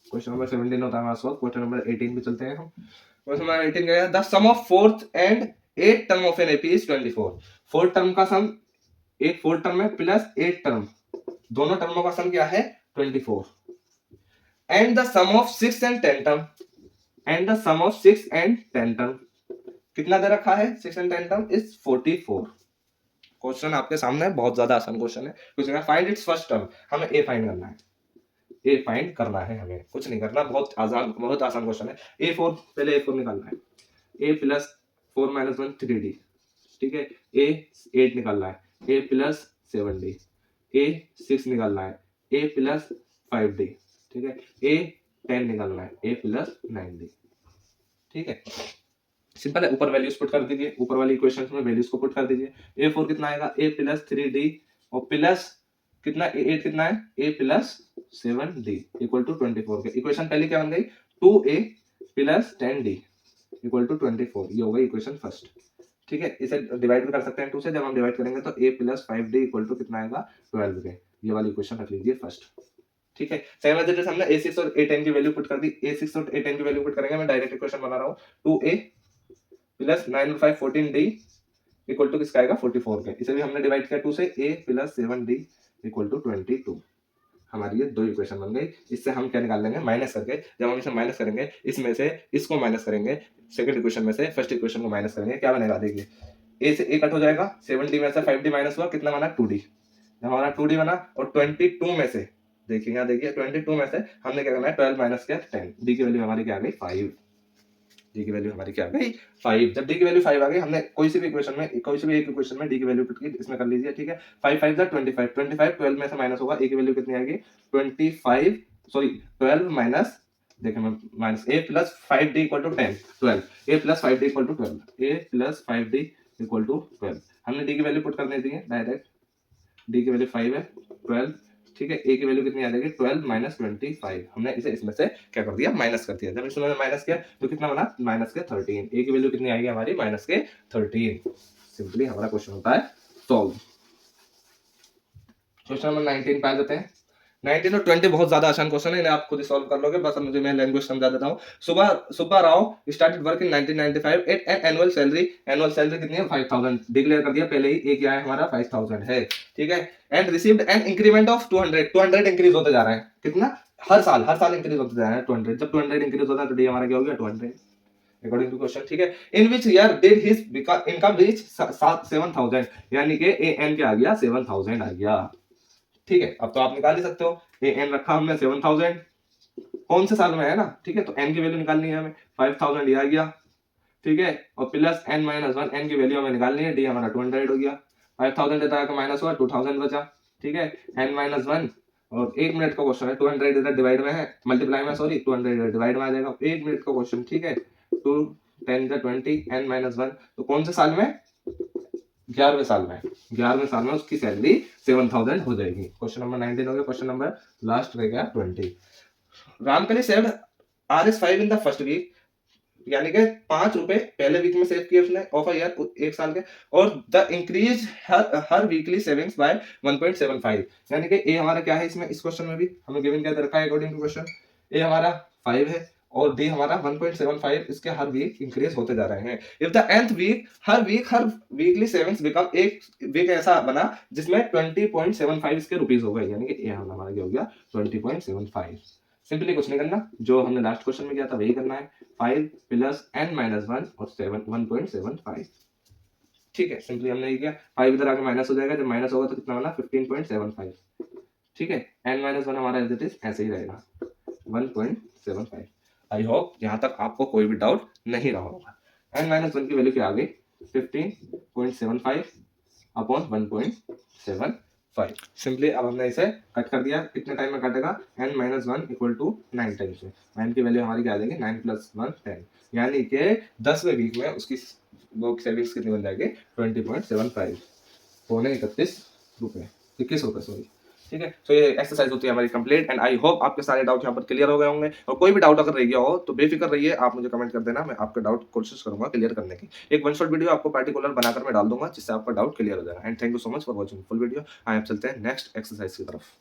क्वेश्चन नंबर 17 होता है हमारा सॉल्व। क्वेश्चन नंबर 18 पे चलते हैं हम। क्वेश्चन नंबर 18 क्या है, the sum of fourth and 8th term of an AP is 24। Fourth term का सम, एक फोर्थ टर्म है प्लस 8th टर्म, दोनों टर्मों का सम क्या है 24। And the sum of 6 and 10 term, and the sum of 6 and 10 term कितना दे रखा है 6 एंड 10 टर्म इज 44। क्वेश्चन आपके सामने है, बहुत ज्यादा आसान क्वेश्चन है। कुछ नहीं, फाइंड इट्स फर्स्ट टर्म, हमें ए फाइंड करना है, ए फाइंड करना है, हमें कुछ नहीं करना, बहुत आसान क्वेश्चन है। A4 पहले A4 निकालना है, a प्लस 4 माइनस 1 3D, ठीक है। a 8 निकालना है, a प्लस 7D, a 6 निकालना है, a प्लस 5D, ठीक है। a 10 निकालना है, a प्लस 9D, ठीक है। सिंपल है, ऊपर वैल्यूज पुट कर दीजिए, ऊपर वाली इक्वेशंस में वैल्यूज को पुट कर दीजिए। A4 कितना आएगा a प्लस 3D और प्लस कितना A8 कितना है a plus 7D equal to 24 के। इक्वेशन पहली क्या बन गई 2a plus 10D equal to 24, ये हो गई इक्वेशन फर्स्ट, ठीक है। इसे डिवाइड भी कर सकते हैं 2 से, जब हम डिवाइड करेंगे तो a plus 5D equal to कितना आएगा 12 के। ये वाली इक्वेशन रख लीजिए फर्स्ट, ठीक है। सेम एज इट इज हमने a6 और a10 की वैल्यू पुट कर दी, a6 और a10 की वैल्यू पुट करेंगे, मैं डायरेक्ट इक्वेशन बना रहा हूँ 2a प्लस 9 और 5 14D इक्वल टू किसका आएगा 44 के। इसे भी हमने डिवाइड किया 2 से, a plus 7D equal to 22, हमारी ये दो इक्वेशन बन गई। इससे हम क्या निकाल लेंगे माइनस करके, जब हम इसे माइनस करेंगे इसमें से इसको माइनस करेंगे, सेकंड इक्वेशन में से फर्स्ट इक्वेशन को माइनस करेंगे, क्या बनेगा देखिए, a से a कट हो जाएगा, 7D में से 5D माइनस हुआ, कितना बना 2D, हमारा 2D बना। और 22 में से देखिए यहाँ देखिए 22 में से हमने क्या करना है 12 माइनस किया 10, डी की वैल्यू हमारी क्या आ गई 5, डी की वैल्यू हमारी क्या आ गई 5। जब डी की वैल्यू 5 आ गई, हमने कोई सी भी इक्वेशन में, कोई सी भी एक इक्वेशन में डी की वैल्यू पुट की, इसमें कर लीजिए, ठीक है। 5 5 25, 25 12 में से माइनस होगा, ए की वैल्यू कितनी आएगी 25, सॉरी 12 माइनस देखिए मैं minus a plus 5d equal to 10 12 a plus 5d equal to 12 a plus 5d equal to 12 हमने डी की वैल्यू पुट करने दी है डायरेक्ट डी की वैल्यू 5 है 12 ठीक है ए की वैल्यू कितनी आ जाएगी 12 माइनस 25 हमने इसे इसमें से क्या कर दिया माइनस कर दिया जब इसमें माइनस किया तो कितना बना माइनस के 13 ए की वैल्यू कितनी आएगी हमारी माइनस के 13 सिंपली हमारा क्वेश्चन होता है सॉल्व क्वेश्चन नंबर 19 पे आ जाते हैं 19 और 20 बहुत ज्यादा आसान क्वेश्चन है इन्हें आप खुद ही सॉल्व कर लोगे बस मुझे मैं लैंग्वेज समझा देता हूँ Subba Rao started work in 1995 at an annual salary कितनी है 5000 डिक्लेयर कर दिया पहले ही एक क्या है हमारा 5000 है ठीक है and received an increment of 200 increase होते जा रहा है कितना हर साल इंक्रीज होते जा रहा है 200 जब 200 इंक्रीज होता है तो डी हमारा क्या हो गया 200 अकॉर्डिंग टू क्वेश्चन ठीक है in which year did his income reach 7000 यानी कि ए एन क्या आ गया 7000 आ गया ठीक है अब तो आप निकाल ही सकते हो ए एन रखा हमने 7000 कौन से साल में है ना ठीक है तो एन की वैल्यू निकालनी है हमें 5000 आ गया ठीक है और प्लस एन माइनस 1 एन की वैल्यू हमें निकालनी है डी हमारा 200 हो गया 5000 देता है माइनस हुआ 2000 बचा ठीक है एन माइनस 1 और 1 मिनट का क्वेश्चन है 200 इधर डिवाइड में है मल्टीप्लाई में सॉरी 200 इधर डिवाइड में आ जाएगा 1 मिनट का क्वेश्चन ठीक है 2 10 20 एन माइनस 1 तो कौन से साल में 11वें साल में उसकी सैलरी 7000 हो जाएगी क्वेश्चन नंबर 19 हो गया क्वेश्चन नंबर लास्ट रह गया 20 Ramkali saved RS5 in the first week यानी कि 5 रुपए पहले वीक में सेव किए उसने ऑफ ईयर एक साल के और the increase her weekly savings by 1.75 यानी कि ए हमारा क्या है इसमें इस क्वेश्चन में भी हमें गिवन क्या दे रखा है अकॉर्डिंग टू क्वेश्चन ए हमारा 5 है और डी हमारा 1.75 इसके हर वीक इंक्रीज होते जा रहे हैं if the nth week her weekly savings become एक वीक ऐसा बना जिसमें 20.75 इसके रुपीस हो गए यानी कि ये हमारा क्या हो गया 20.75 सिंपली कुछ नहीं करना जो हमने लास्ट क्वेश्चन में किया था वही करना है 5 प्लस n माइनस 1 और 1.75 ठीक है सिंपली हमने ये किया 5 इधर आके माइनस हो जाएगा जब माइनस होगा तो कितना बना 15.75 ठीक है n माइनस 1 हमारा एज इट इज ऐसे ही रहेगा 1.75 आई होप यहाँ तक आपको कोई भी डाउट नहीं रहा होगा n माइनस 1 की वैल्यू क्या आ गई 15.75 अपॉन 1.75 सिंपली अब हमने इसे कट कर दिया कितने टाइम में कटेगा n minus 1 equal to 9 time से 9 की वैल्यू हमारी क्या आ जाएगी 9 प्लस 1 10 यानी कि 10वें वीक में उसकी वो सेविंग्स कितनी बन जाएगी 20.75 पौने 31 रुपए 21 रुपए सॉरी ठीक है तो ये एक्सरसाइज होती है हमारी कंप्लीट एंड आई होप आपके सारे डाउट यहाँ पर क्लियर हो गए होंगे और कोई भी डाउट अगर रह गया हो तो बेफिक्र रहिए आप मुझे कमेंट कर देना मैं आपका डाउट कोशिश करूंगा क्लियर करने की एक वन शॉट वीडियो आपको पार्टिकुलर बनाकर मैं डाल दूंगा जिससे आपका डाउट क्लियर हो जाएगा and thank you so much for watching full video आए आप चलते हैं नेक्स्ट एक्सरसाइज की तरफ